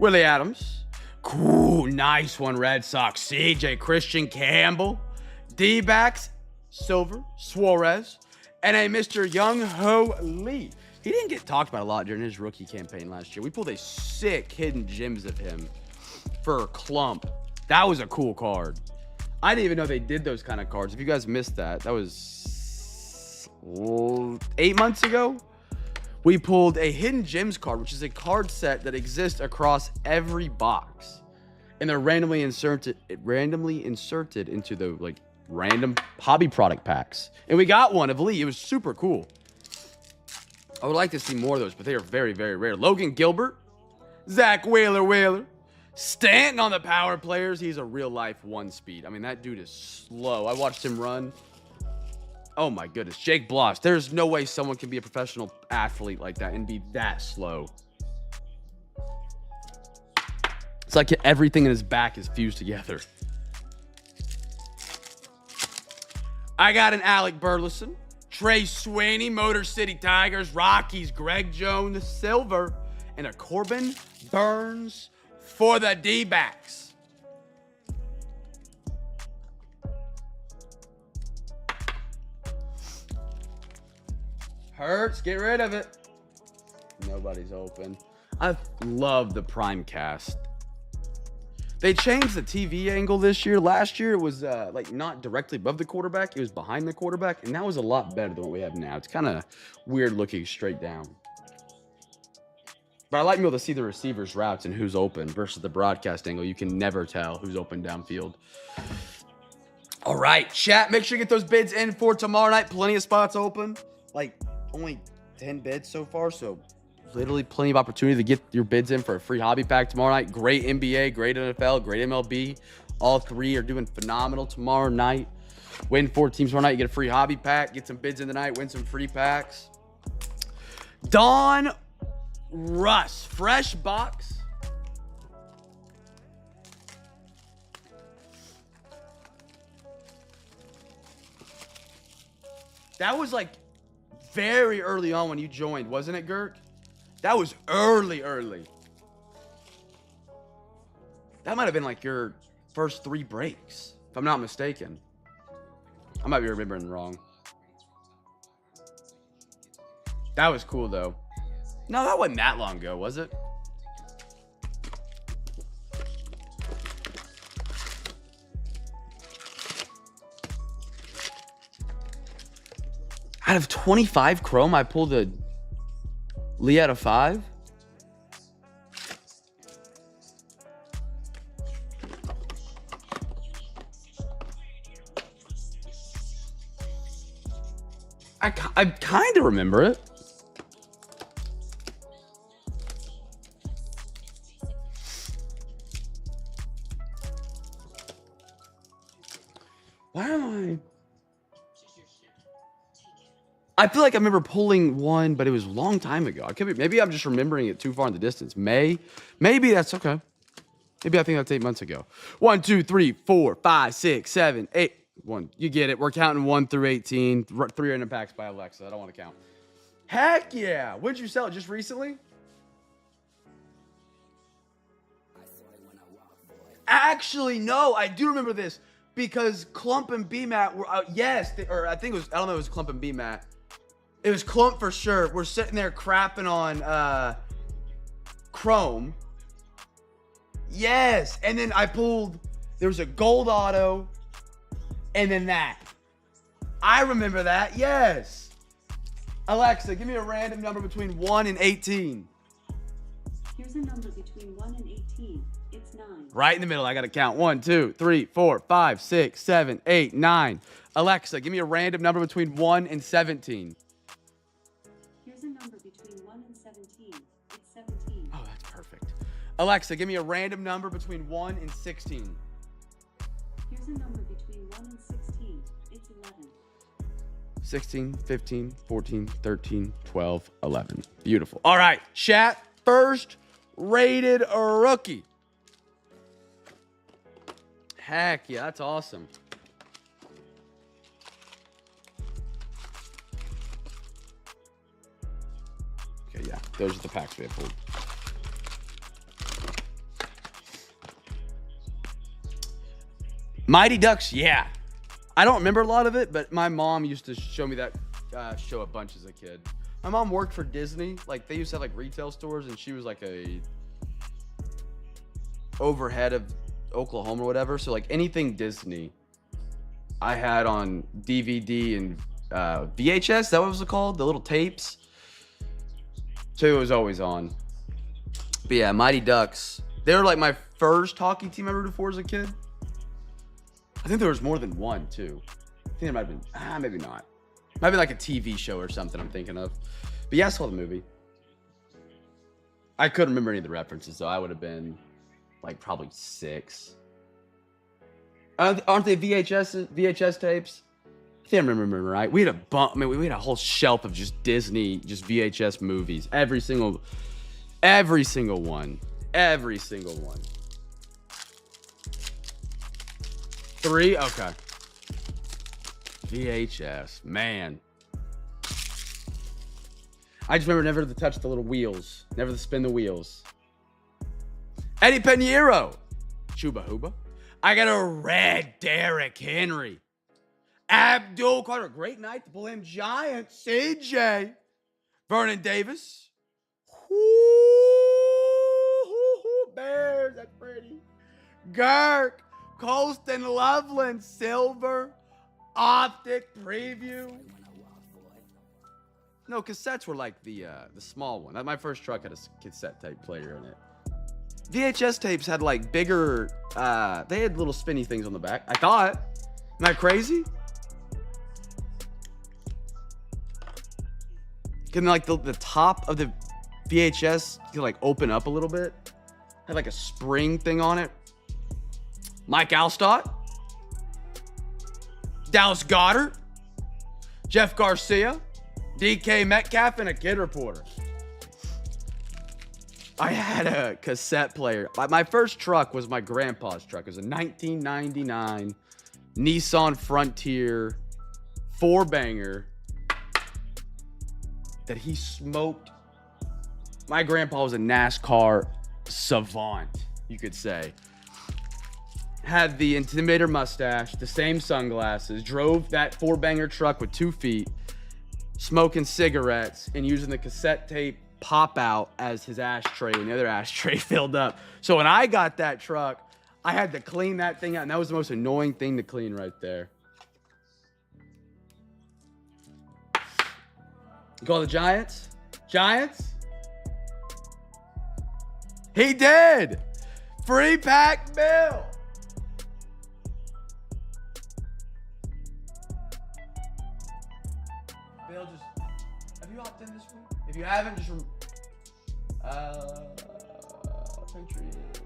Willie Adams. Cool, nice one, Red Sox. CJ Christian Campbell. D-backs, silver, Suarez, and a Mr. Young Ho Lee. He didn't get talked about a lot during his rookie campaign last year. We pulled a sick hidden gems of him for Clump. That was a cool card. I didn't even know they did those kind of cards. If you guys missed that, that was 8 months ago. We pulled a hidden gems card, which is a card set that exists across every box, and they're randomly inserted into the like random hobby product packs. And we got one of Lee. It was super cool. I would like to see more of those, but they are very, very rare. Logan Gilbert, Zach Wheeler. Stanton on the power players. He's a real life 1-speed. I mean, that dude is slow. I watched him run. Oh my goodness. Jake Bloss. There's no way someone can be a professional athlete like that and be that slow. It's like everything in his back is fused together. I got an Alec Burleson, Trey Sweeney, Motor City Tigers, Rockies, Greg Jones, Silver, and a Corbin Burns for the D-backs. Hurts, get rid of it. Nobody's open. I love the Prime Cast. They changed the TV angle this year. Last year, it was like not directly above the quarterback. It was behind the quarterback, and that was a lot better than what we have now. It's kind of weird looking straight down. But I like being able to see the receivers' routes and who's open versus the broadcast angle. You can never tell who's open downfield. All right, chat. Make sure you get those bids in for tomorrow night. Plenty of spots open. Like, only 10 bids so far, so literally plenty of opportunity to get your bids in for a free hobby pack tomorrow night. Great NBA, great NFL, great MLB. All three are doing phenomenal tomorrow night. Win 4 teams tomorrow night. You get a free hobby pack. Get some bids in the night. Win some free packs. Donruss. Fresh box. That was like very early on when you joined, wasn't it, Girk? That was early. That might have been like your first 3 breaks, if I'm not mistaken. I might be remembering wrong. That was cool, though. No, that wasn't that long ago, was it? Out of 25 Chrome, I pulled a Lee out of 5. I kind of remember it. Why am I feel like I remember pulling one, but it was a long time ago. I could be, maybe I'm just remembering it too far in the distance. Maybe that's okay. Maybe I think that's 8 months ago. 1, 2, 3, 4, 5, 6, 7, 8. 1. You get it. We're counting 1 through 18. 3 random packs by Alexa. I don't want to count. Heck yeah. When did you sell it? Just recently? Actually, no. I do remember this because Clump and BMAT were yes, or I think it was, I don't know if it was Clump and BMAT. It was Clump for sure. We're sitting there crapping on Chrome. Yes. And then I pulled, there was a gold auto and then that. I remember that. Yes. Alexa, give me a random number between 1 and 18. Here's a number between 1 and 18. It's 9. Right in the middle. I got to count. 1, 2, 3, 4, 5, 6, 7, 8, 9. Alexa, give me a random number between 1 and 17. Here's a number between 1 and 17. It's 17. Oh, that's perfect. Alexa, give me a random number between 1 and 16. Here's a number between 1 and 16. It's 11. 16, 15, 14, 13, 12, 11. Beautiful. All right, chat. First rated rookie. Heck yeah, that's awesome. Okay, yeah, those are the packs we have pulled. Mighty Ducks, yeah. I don't remember a lot of it, but my mom used to show me that show a bunch as a kid. My mom worked for Disney. Like, they used to have like retail stores, and she was like a overhead of Oklahoma or whatever. So like anything Disney, I had on DVD and VHS. Is that what it was called? The little tapes. So it was always on. But yeah, Mighty Ducks. They were like my first hockey team I rooted for as a kid. I think there was more than one too. I think there might have been, maybe not. Might be like a TV show or something I'm thinking of. But yeah, I saw the movie. I couldn't remember any of the references, though. I would have been like probably 6. Aren't they VHS tapes? I think I remember right. We had we had a whole shelf of just Disney, just VHS movies. Every single one. Every single one. 3? Okay. VHS. Man. I just remember never to touch the little wheels. Never to spin the wheels. Eddie Pinheiro. Chuba Huba. I got a red Derrick Henry. Abdul Carter. Great night to pull him. Giants. CJ. Vernon Davis. Bears. That's pretty. Girk. Colston Loveland. Silver. Optic Preview. No, cassettes were like the small one. My first truck had a cassette tape player in it. VHS tapes had like bigger, they had little spinny things on the back. I thought. Am I crazy? Can like the top of the VHS can like open up a little bit? Had like a spring thing on it. Mike Alstott. Dallas Goedert. Jeff Garcia. DK Metcalf, and a kid reporter. I had a cassette player. My first truck was my grandpa's truck. It was a 1999 Nissan Frontier 4-banger that he smoked. My grandpa was a NASCAR savant, you could say. Had the Intimidator mustache, the same sunglasses, drove that 4-banger truck with 2 feet, smoking cigarettes and using the cassette tape pop out as his ashtray, and the other ashtray filled up. So when I got that truck, I had to clean that thing out, and that was the most annoying thing to clean right there. You call the Giants? Giants? He did! Free Pack Bill! Bill, just, have you hopped in this week? If you haven't, just Patriots.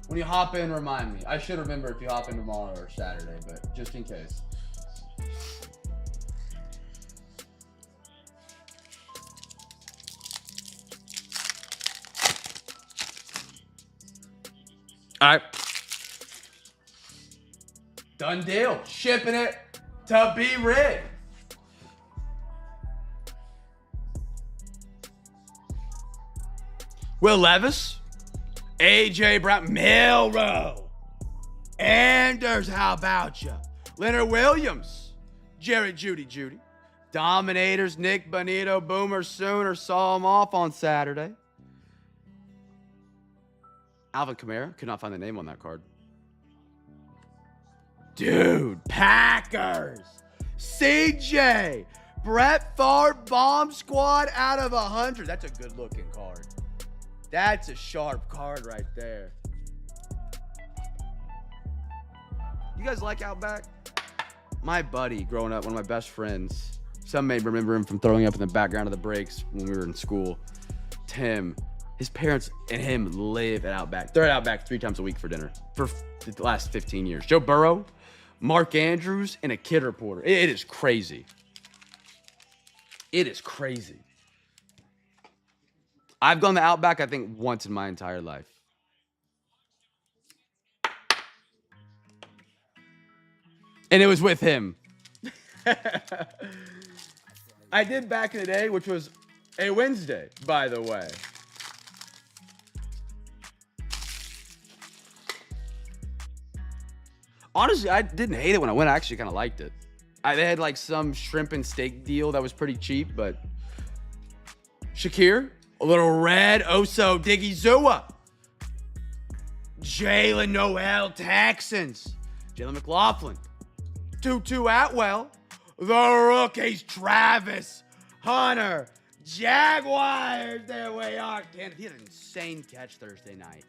When you hop in, remind me. I should remember if you hop in tomorrow or Saturday, but just in case. All right. Done deal. Shipping it to be rigged. Will Levis, AJ Brown, Milrow, Anders, how about ya? Leonard Williams, Jerry Judy, Dominators, Nick Bonito, Boomer Sooner, saw him off on Saturday. Alvin Kamara, could not find the name on that card. Dude, Packers, CJ, Brett Favre, bomb squad out of 100. That's a good looking card. That's a sharp card right there. You guys like Outback? My buddy growing up, one of my best friends, some may remember him from throwing up in the background of the breaks when we were in school. Tim, his parents and him live at Outback. They're at Outback 3 times a week for dinner for the last 15 years. Joe Burrow, Mark Andrews, and a kid reporter. It is crazy. It is crazy. I've gone to Outback, I think, once in my entire life. And it was with him. I did back in the day, which was a Wednesday, by the way. Honestly, I didn't hate it when I went. I actually kind of liked it. They had like some shrimp and steak deal that was pretty cheap, but Shakir, a little red, Oso, Diggy Zua, Jalen Noel, Texans, Jalen McLaughlin, Tutu Atwell, the rookies, Travis Hunter, Jaguars, there we are. Damn, he had an insane catch Thursday night.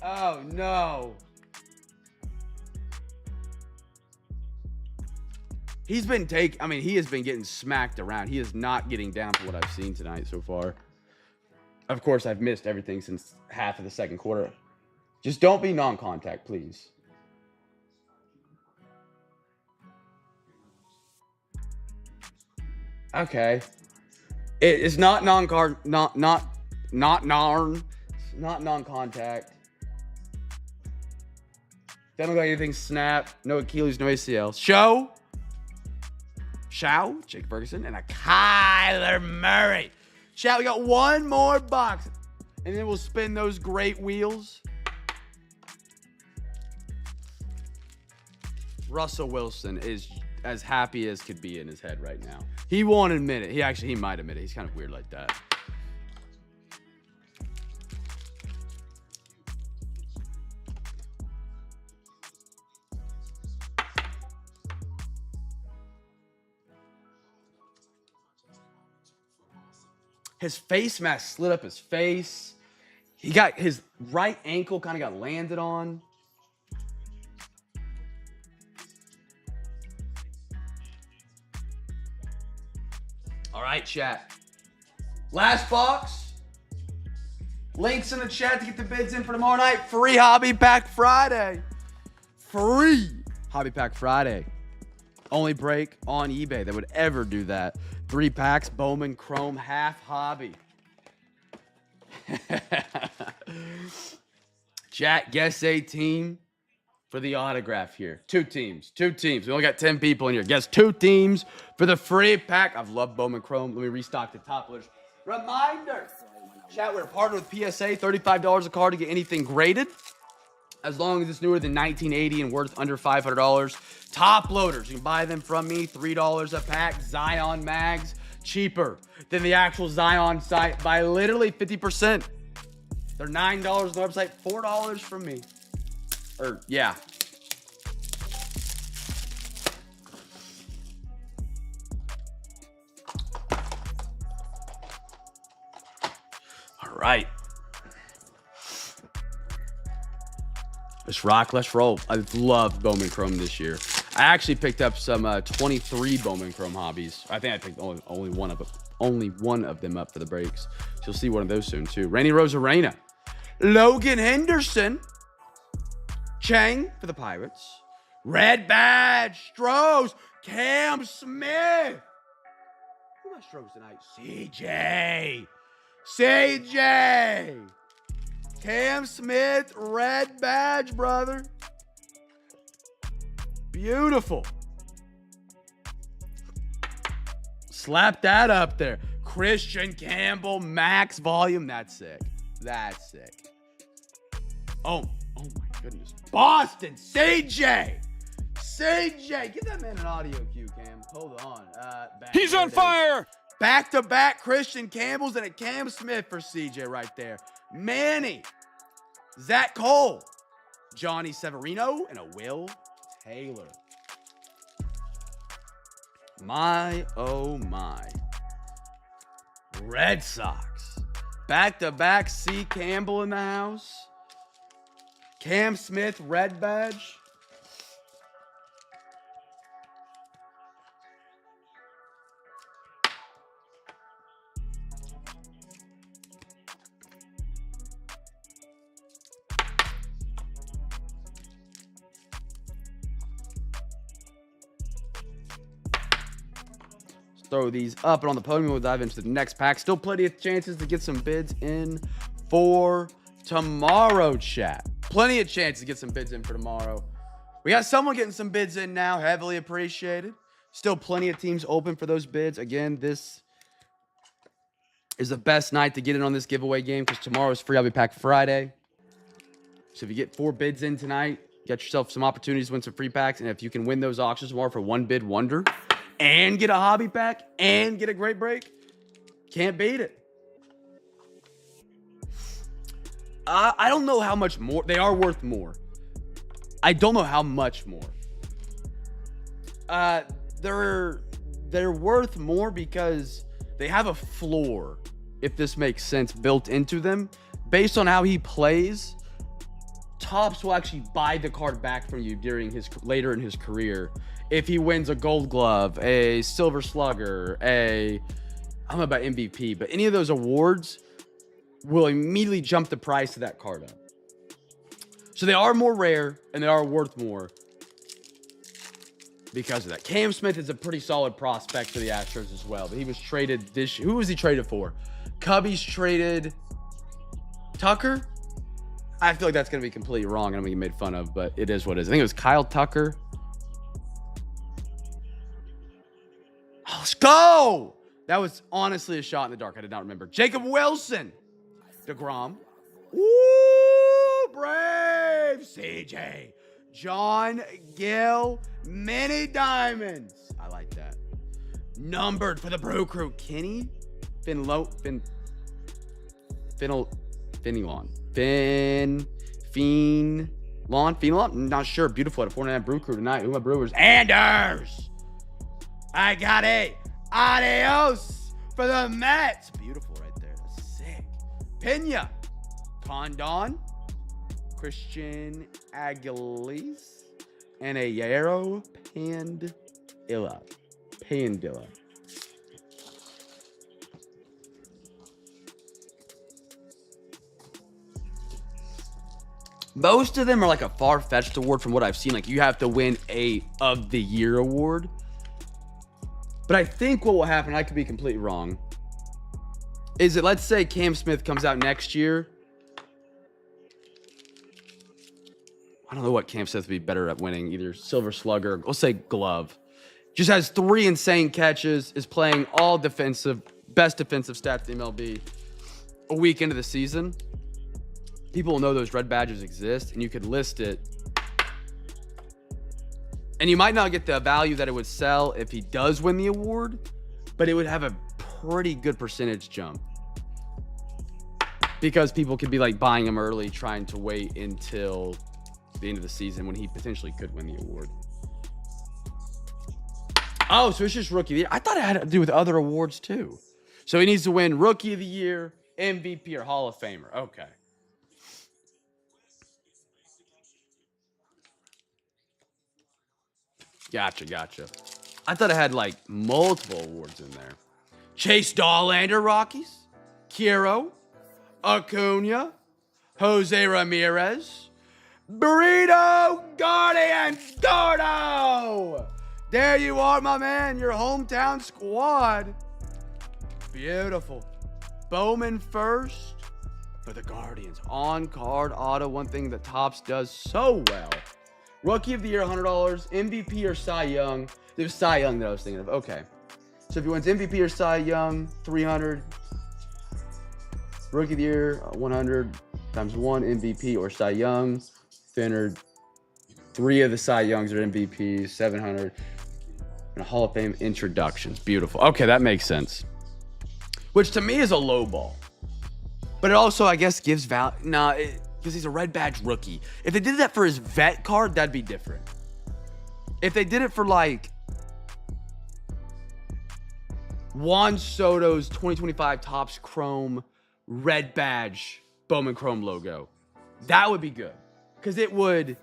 Oh, no. He has been getting smacked around. He is not getting down for what I've seen tonight so far. Of course, I've missed everything since half of the second quarter. Just don't be non-contact, please. Okay. It's not non-contact. Doesn't look like anything snap. No Achilles, no ACL. Shao, Jake Ferguson, and a Kyler Murray. Shao, we got one more box, and then we'll spin those great wheels. Russell Wilson is as happy as could be in his head right now. He won't admit it. He might admit it. He's kind of weird like that. His face mask slid up his face. He got his right ankle kind of got landed on. All right, chat. Last box. Links in the chat to get the bids in for tomorrow night. Free Hobby Pack Friday. Free Hobby Pack Friday. Only break on eBay that would ever do that. 3 packs, Bowman, Chrome, half hobby. Chat, guess a team for the autograph here. 2 teams. We only got 10 people in here. Guess 2 teams for the free pack. I've loved Bowman Chrome. Let me restock the top loaders. Reminder, chat, we're partnered with PSA. $35 a card to get anything graded, as long as it's newer than 1980 and worth under $500. Top loaders, you can buy them from me, $3 a pack. Zion mags, cheaper than the actual Zion site by literally 50%. They're $9 on the website, $4 from me. Yeah. All right. Let's rock, let's roll. I love Bowman Chrome this year. I actually picked up some 23 Bowman Chrome hobbies. I think I picked only one of them up for the breaks. So you'll see one of those soon too. Randy Rosarena, Logan Henderson, Chang for the Pirates, Red Badge, Strohs, Cam Smith. Who got Strohs tonight? CJ. Cam Smith, Red Badge, brother. Beautiful. Slap that up there. Christian Campbell, max volume. That's sick. Oh my goodness. Boston, CJ. Give that man an audio cue, Cam. Hold on. He's on fire. Back-to-back Christian Campbells and a Cam Smith for CJ right there. Manny, Zach Cole, Johnny Severino, and a Will Taylor. My, oh my. Red Sox. Back-to-back C. Campbell in the house. Cam Smith, Red Badge. Throw these up and on the podium. We'll dive into the next pack. Still plenty of chances to get some bids in for tomorrow, chat. Plenty of chances to get some bids in for tomorrow. We got someone getting some bids in now. Heavily appreciated. Still plenty of teams open for those bids. Again, this is the best night to get in on this giveaway game because tomorrow is Free Hobby Pack Friday. So if you get 4 bids in tonight, you got yourself some opportunities to win some free packs. And if you can win those auctions tomorrow for 1 bid wonder and get a hobby pack and get a great break, can't beat it. I don't know how much more. They are worth more. I don't know how much more. They're worth more because they have a floor, if this makes sense, built into them. Based on how he plays, Topps will actually buy the card back from you later in his career. If he wins a Gold Glove, a Silver Slugger, I don't know about MVP, but any of those awards will immediately jump the price of that card up. So they are more rare and they are worth more because of that. Cam Smith is a pretty solid prospect for the Astros as well, but he was traded this year. Who was he traded for? Cubbies traded Tucker? I feel like that's going to be completely wrong and I'm going to get made fun of, but it is what it is. I think it was Kyle Tucker. Oh, let's go! That was honestly a shot in the dark. I did not remember. Jacob Wilson. DeGrom. Woo! Brave! CJ. John Gill. Mini Diamonds. I like that. Numbered for the Brew Crew. Kenny Finlon. I'm not sure. Beautiful at a 49 Brew Crew tonight. Who are my Brewers? Anders. I got it. Adios for the Mets. Beautiful right there. That's sick. Pena. Condon. Christian Aguiles. And a Yarrow Pandilla. Most of them are like a far-fetched award from what I've seen. Like you have to win a of the year award. But I think what will happen, I could be completely wrong, is that let's say Cam Smith comes out next year. I don't know what Cam Smith would be better at winning, either Silver Slugger, we'll say Glove. Just has 3 insane catches, is playing all defensive, best defensive stats in MLB a week into the season. People will know those red badges exist, and you could list it. And you might not get the value that it would sell if he does win the award, but it would have a pretty good percentage jump. Because people could be like buying him early, trying to wait until the end of the season when he potentially could win the award. Oh, so it's just Rookie of the Year. I thought it had to do with other awards too. So he needs to win Rookie of the Year, MVP, or Hall of Famer. Okay. Gotcha. I thought it had like multiple awards in there. Chase Dollander, Rockies. Kiro. Acuna. Jose Ramirez. Burrito Guardian Gordo. There you are, my man. Your hometown squad. Beautiful. Bowman first for the Guardians. On-card auto. One thing that Topps does so well. Rookie of the Year, $100. MVP or Cy Young. It was Cy Young that I was thinking of. Okay. So if he wins MVP or Cy Young, $300. Rookie of the Year, 100 times 1 MVP or Cy Young. 300. 3 of the Cy Youngs are MVPs, 700. And a Hall of Fame introductions. Beautiful. Okay, that makes sense. Which to me is a low ball. But it also, I guess, gives value. Because he's a red badge rookie. If they did that for his vet card, that'd be different. If they did it for like Juan Soto's 2025 Topps Chrome red badge Bowman Chrome logo, that would be good. Because it would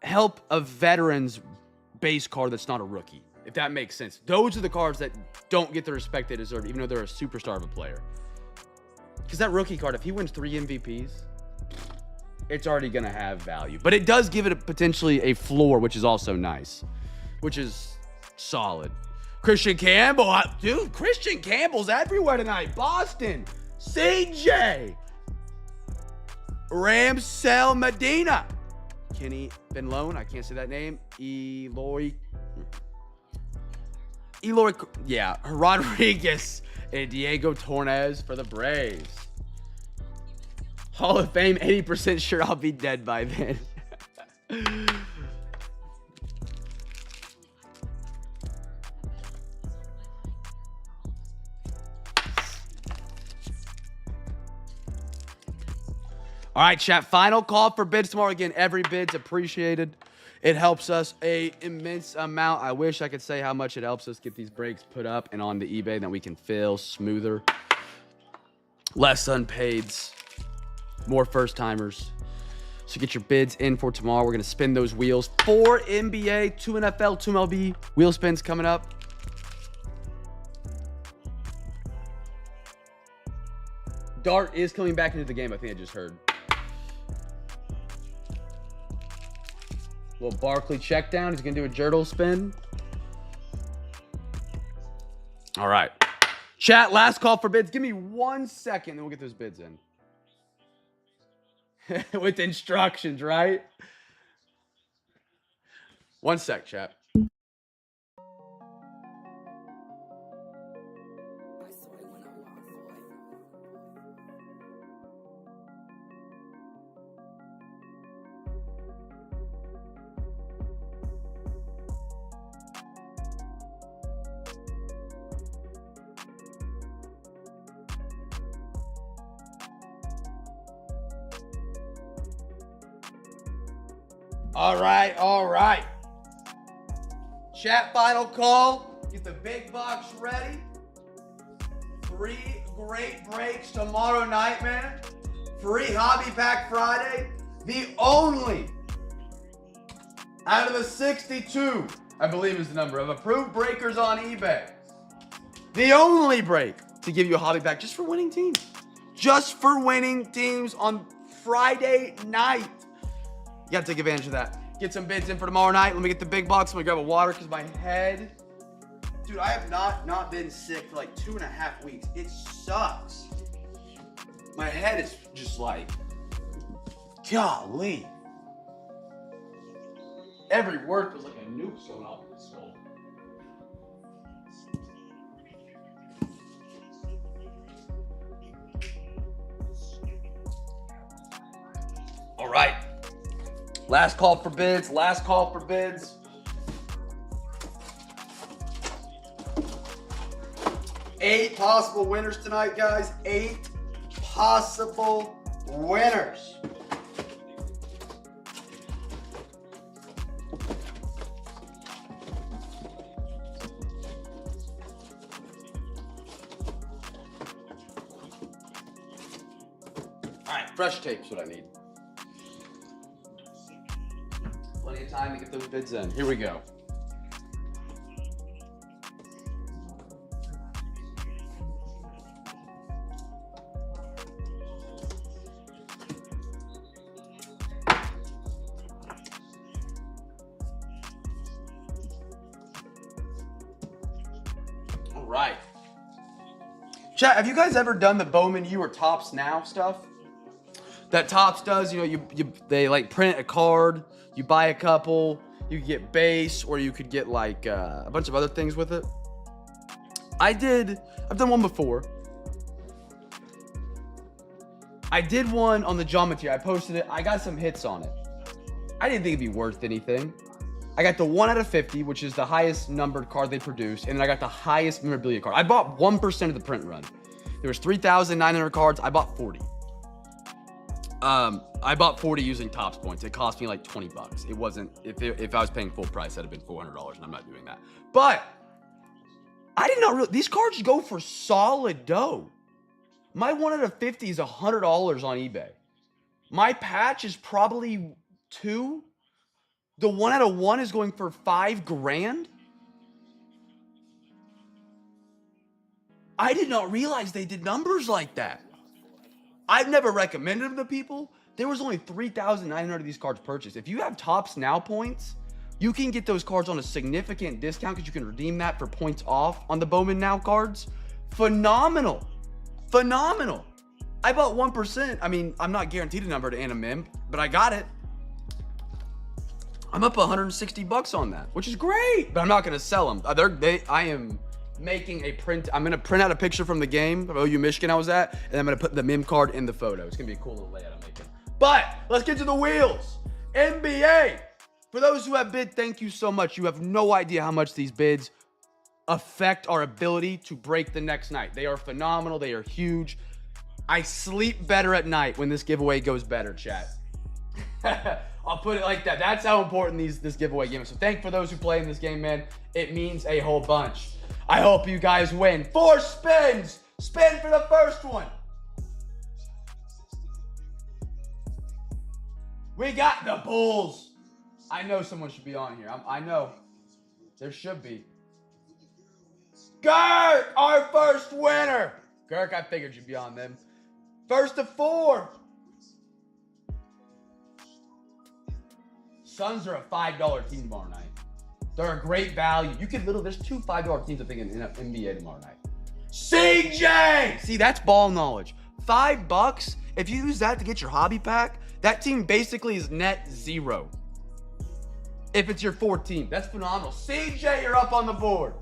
help a veteran's base card that's not a rookie, if that makes sense. Those are the cards that don't get the respect they deserve, even though they're a superstar of a player. Because that rookie card, if he wins 3 MVPs, it's already going to have value. But it does give it potentially a floor, which is also nice, which is solid. Christian Campbell. Dude, Christian Campbell's everywhere tonight. Boston. CJ. Ramsell Medina. Kenny Finlon. I can't say that name. Eloy. Yeah. Rodriguez. And Diego Torres for the Braves. Hall of Fame, 80% sure I'll be dead by then. All right, chat. Final call for bids tomorrow. Again, every bid's appreciated. It helps us a immense amount. I wish I could say how much it helps us get these breaks put up and on the eBay that we can fill smoother. Less unpaids. More first-timers. So get your bids in for tomorrow. We're going to spin those wheels. 4 NBA, 2 NFL, 2 MLB wheel spins coming up. Dart is coming back into the game, I think I just heard. Little Barkley check down. He's going to do a Jurtle spin. All right. Chat, last call for bids. Give me 1 second, then we'll get those bids in. With instructions, right? 1 sec, chat. All right. Chat, final call. Get the big box ready. 3 great breaks tomorrow night, man. Free Hobby Pack Friday. The only out of the 62, I believe is the number, of approved breakers on eBay. The only break to give you a Hobby Pack just for winning teams. Just for winning teams on Friday night. You gotta take advantage of that. Get some bids in for tomorrow night. Let me get the big box. I'm gonna grab a water because my head, dude, I have not been sick for like 2.5 weeks. It sucks. My head is just like, golly. Every word feels like a nuke going off in the skull. All right. Last call for bids. Last call for bids. 8 possible winners tonight, guys. 8 possible winners. All right, fresh tape's what I need. Plenty of time to get those bids in. Here we go. All right. Chat, have you guys ever done the Bowman You or Topps Now stuff? That Topps does, you know, they like print a card, you buy a couple, you could get base, or you could get like a bunch of other things with it. I've done one before. I did one on the geometry. I posted it. I got some hits on it. I didn't think it'd be worth anything. I got the 1 out of 50, which is the highest numbered card they produce, and then I got the highest memorabilia card. I bought 1% of the print run. There was 3,900 cards. I bought 40. I bought 40 using Topps points. It cost me like 20 bucks. It wasn't, if I was paying full price, that'd have been $400, and I'm not doing that. But I did not really, these cards go for solid dough. My 1 out of 50 is $100 on eBay. My patch is probably 2. The 1 out of 1 is going for $5,000. I did not realize they did numbers like that. I've never recommended them to people. There was only 3,900 of these cards purchased. If you have Topps Now points, you can get those cards on a significant discount because you can redeem that for points off on the Bowman Now cards. Phenomenal. Phenomenal. I bought 1%. I mean, I'm not guaranteed a number to Animim, but I got it. I'm up 160 bucks on that, which is great, but I'm not going to sell them. I am making a print. I'm going to print out a picture from the game of OU Michigan I was at, and I'm going to put the meme card in the photo. It's going to be a cool little layout I'm making. But let's get to the wheels. NBA. For those who have bid, thank you so much. You have no idea how much these bids affect our ability to break the next night. They are phenomenal. They are huge. I sleep better at night when this giveaway goes better, chat. I'll put it like that. That's how important this giveaway game is. So thank for those who play in this game, man. It means a whole bunch. I hope you guys win. 4 spins. Spin for the first one. We got the Bulls. I know someone should be on here. I know. There should be. Girk, our first winner. Girk, I figured you'd be on them. First of 4. Suns are a $5 team tomorrow night. They're a great value. You could literally, there's 2 $5 teams I think in NBA tomorrow night. CJ! See, that's ball knowledge. $5, if you use that to get your hobby pack, that team basically is net 0. If it's your 4th team. That's phenomenal. CJ, you're up on the board.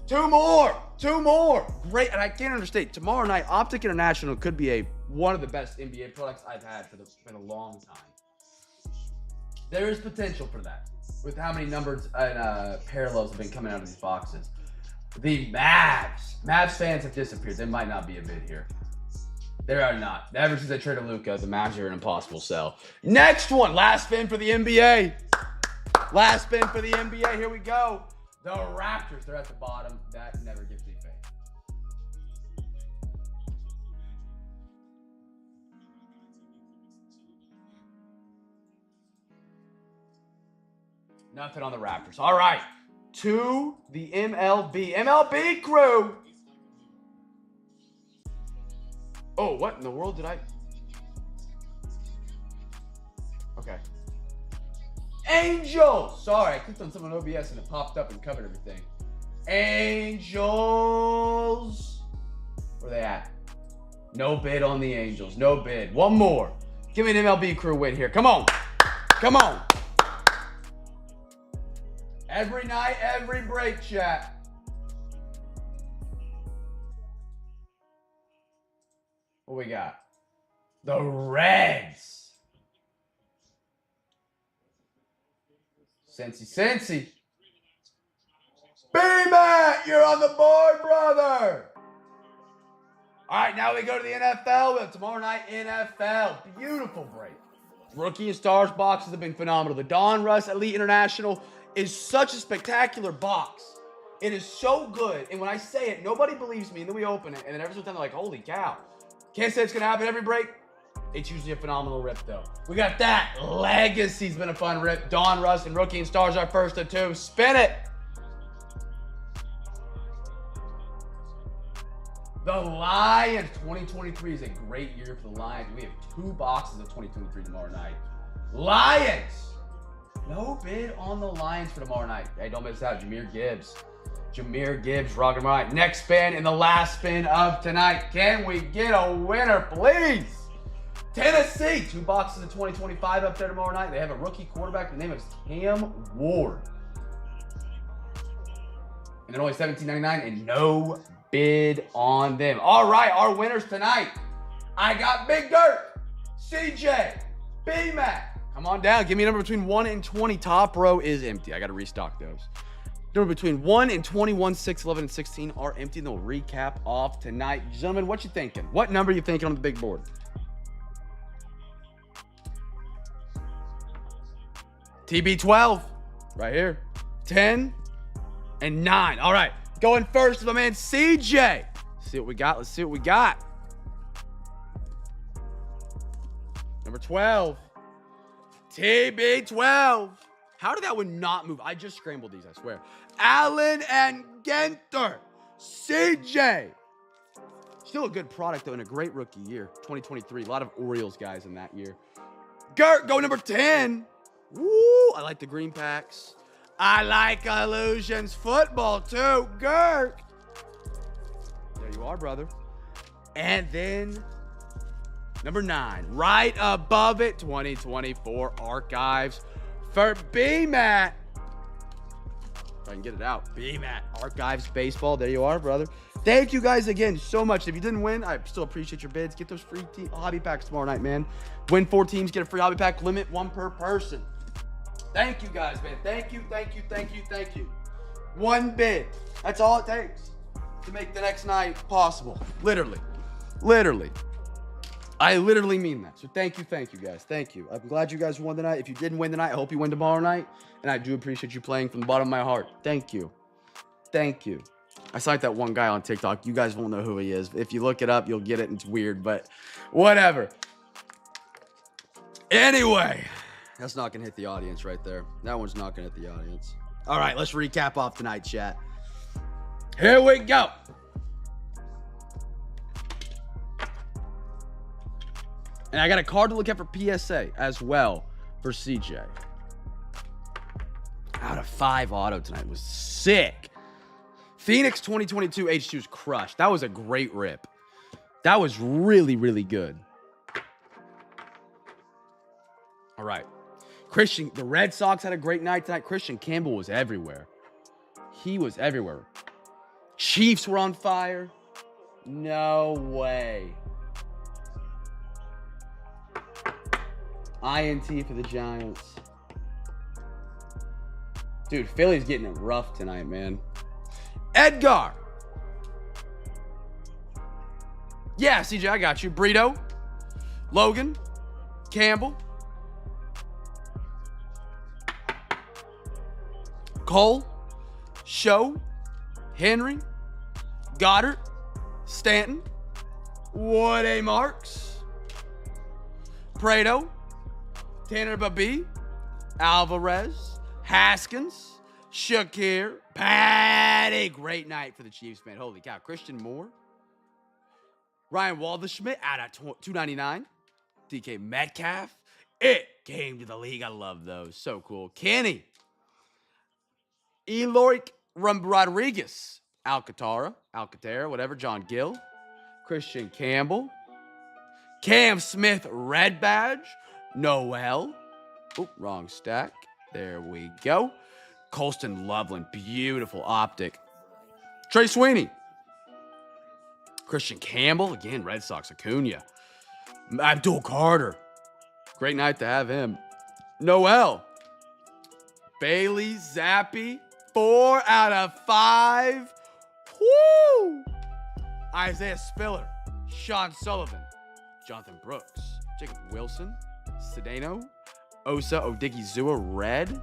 2 more. 2 more. Great. And I can't understate, tomorrow night, Optic International could be one of the best NBA products I've had for a long time. There is potential for that with how many numbers and parallels have been coming out of these boxes. The Mavs fans have disappeared. There might not be a bid here. There are not. Ever since I traded Luka, the Mavs are an impossible sell. Next one. Last spin for the NBA. Last spin for the NBA. Here we go. The Raptors. They're at the bottom. That never gives me faith. Nothing on the Raptors. All right. To the MLB. MLB crew. Oh, what in the world did I? Okay. Angels. Sorry, I clicked on someone OBS and it popped up and covered everything. Angels. Where are they at? No bid on the Angels. No bid. One more. Give me an MLB crew win here. Come on. Come on. Every night, every break, chat. What we got? The Reds. Cincy. B-Matt, you're on the board, brother. All right, now we go to the NFL. Tomorrow night, NFL. Beautiful break. Rookie and Stars boxes have been phenomenal. The Donruss Elite International is such a spectacular box. It is so good. And when I say it, nobody believes me. And then we open it. And then every single time they're like, holy cow. Can't say it's going to happen every break. It's usually a phenomenal rip, though. We got that. Legacy's been a fun rip. Donruss and Rookie and Stars are first of 2. Spin it. The Lions. 2023 is a great year for the Lions. We have 2 boxes of 2023 tomorrow night. Lions. No bid on the Lions for tomorrow night. Hey, don't miss out. Jahmyr Gibbs. Rocking right. Next spin and the last spin of tonight. Can we get a winner, please? Tennessee. 2 boxes of 2025 up there tomorrow night. They have a rookie quarterback. The name is Cam Ward. And they're only $17.99 and no bid on them. All right, our winners tonight. I got Big Dirt, CJ, B-Mac. Come on down. Give me a number between 1 and 20. Top row is empty. I got to restock those. Number between 1 and 21, 6, 11, and 16 are empty. And they'll recap off tonight. Gentlemen, what you thinking? What number are you thinking on the big board? TB12. Right here. 10 and 9. All right. Going first is my man CJ. See what we got. Let's see what we got. Number 12. TB12. How did that one not move? I just scrambled these, I swear. Allen and Genter. CJ. Still a good product, though, and a great rookie year. 2023. A lot of Orioles guys in that year. Gert, go number 10. Woo, I like the green packs. I like Illusions football, too. Gert. There you are, brother. And then number 9, right above it, 2024 Archives for B-Matt. If I can get it out. BMAT Archives Baseball. There you are, brother. Thank you guys again so much. If you didn't win, I still appreciate your bids. Get those free hobby packs tomorrow night, man. Win 4 teams, get a free hobby pack. Limit 1 per person. Thank you guys, man. Thank you. 1 bid. That's all it takes to make the next night possible. Literally. I literally mean that. So thank you guys. Thank you. I'm glad you guys won tonight. If you didn't win tonight, I hope you win tomorrow night. And I do appreciate you playing from the bottom of my heart. Thank you. I saw like that one guy on TikTok. You guys won't know who he is. If you look it up, you'll get it. And it's weird, but whatever. Anyway, that's not going to hit the audience right there. That one's not going to hit the audience. All right, let's recap off tonight, chat. Here we go. And I got a card to look at for PSA as well for CJ. Out of 5 auto tonight was sick. Phoenix 2022 H2 is crushed. That was a great rip. That was really, really good. All right. Christian, the Red Sox had a great night tonight. Christian Campbell was everywhere. He was everywhere. Chiefs were on fire. No way. INT for the Giants. Dude, Philly's getting it rough tonight, man. Edgar. Yeah, CJ, I got you. Brito. Logan. Campbell. Cole. Show. Henry. Goddard. Stanton. Woody Marks. Prado. Tanner Babi, Alvarez, Haskins, Shakir, Patty. Great night for the Chiefs, man. Holy cow. Christian Moore, Ryan Walderschmidt out at 299. DK Metcalf. It came to the league. I love those. So cool. Kenny. Eloy Rodriguez. Alcantara, whatever. John Gill. Christian Campbell. Cam Smith, red badge. Noel. Oh, wrong stack. There we go. Colston Loveland. Beautiful optic. Trey Sweeney. Christian Campbell. Again, Red Sox. Acuna. Abdul Carter. Great night to have him. Noel. Bailey Zappi. 4 out of 5. Woo! Isaiah Spiller. Sean Sullivan. Jonathan Brooks. Jacob Wilson. Sedano. Osa Odigizua, red.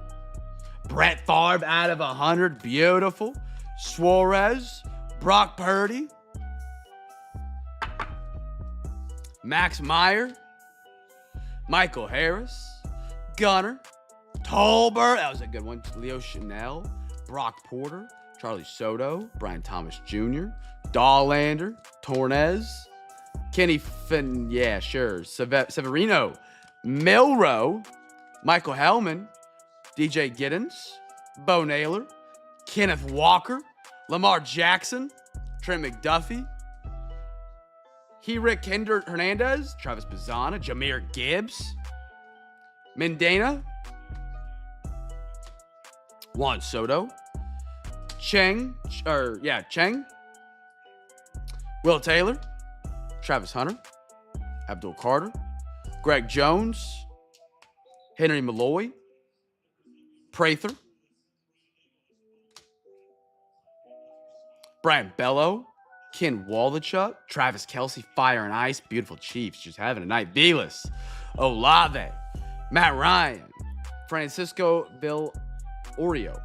Brett Favre out of 100. Beautiful. Suarez. Brock Purdy. Max Meyer. Michael Harris. Gunner. Tolbert. That was a good one. Leo Chanel. Brock Porter. Charlie Soto. Brian Thomas Jr. Dollander. Tornez. Kenny Finn. Yeah, sure. Severino. Milrow. Michael Hellman. DJ Giddens. Bo Naylor. Kenneth Walker. Lamar Jackson. Trent McDuffie. Rick Hernandez. Travis Bazzana. Jameer Gibbs. Mendana. Juan Soto. Cheng. Will Taylor. Travis Hunter. Abdul Carter. Greg Jones. Henry Malloy. Prather. Brian Bello. Ken Waldachuk. Travis Kelce. Fire and Ice. Beautiful Chiefs. Just having a night. Belis. Olave. Matt Ryan. Francisco Bill Oreo.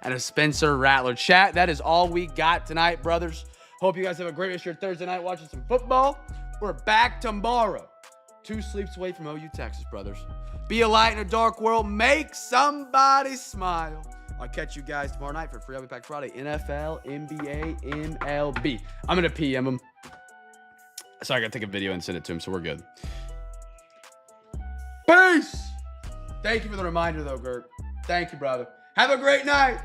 And a Spencer Rattler. Chat, that is all we got tonight, brothers. Hope you guys have a great rest of your Thursday night watching some football. We're back tomorrow. 2 sleeps away from OU, Texas, brothers. Be a light in a dark world. Make somebody smile. I'll catch you guys tomorrow night for Free Hobby Pack Friday. NFL, NBA, MLB. I'm going to PM him. Sorry, I got to take a video and send it to him, so we're good. Peace! Thank you for the reminder, though, Gert. Thank you, brother. Have a great night.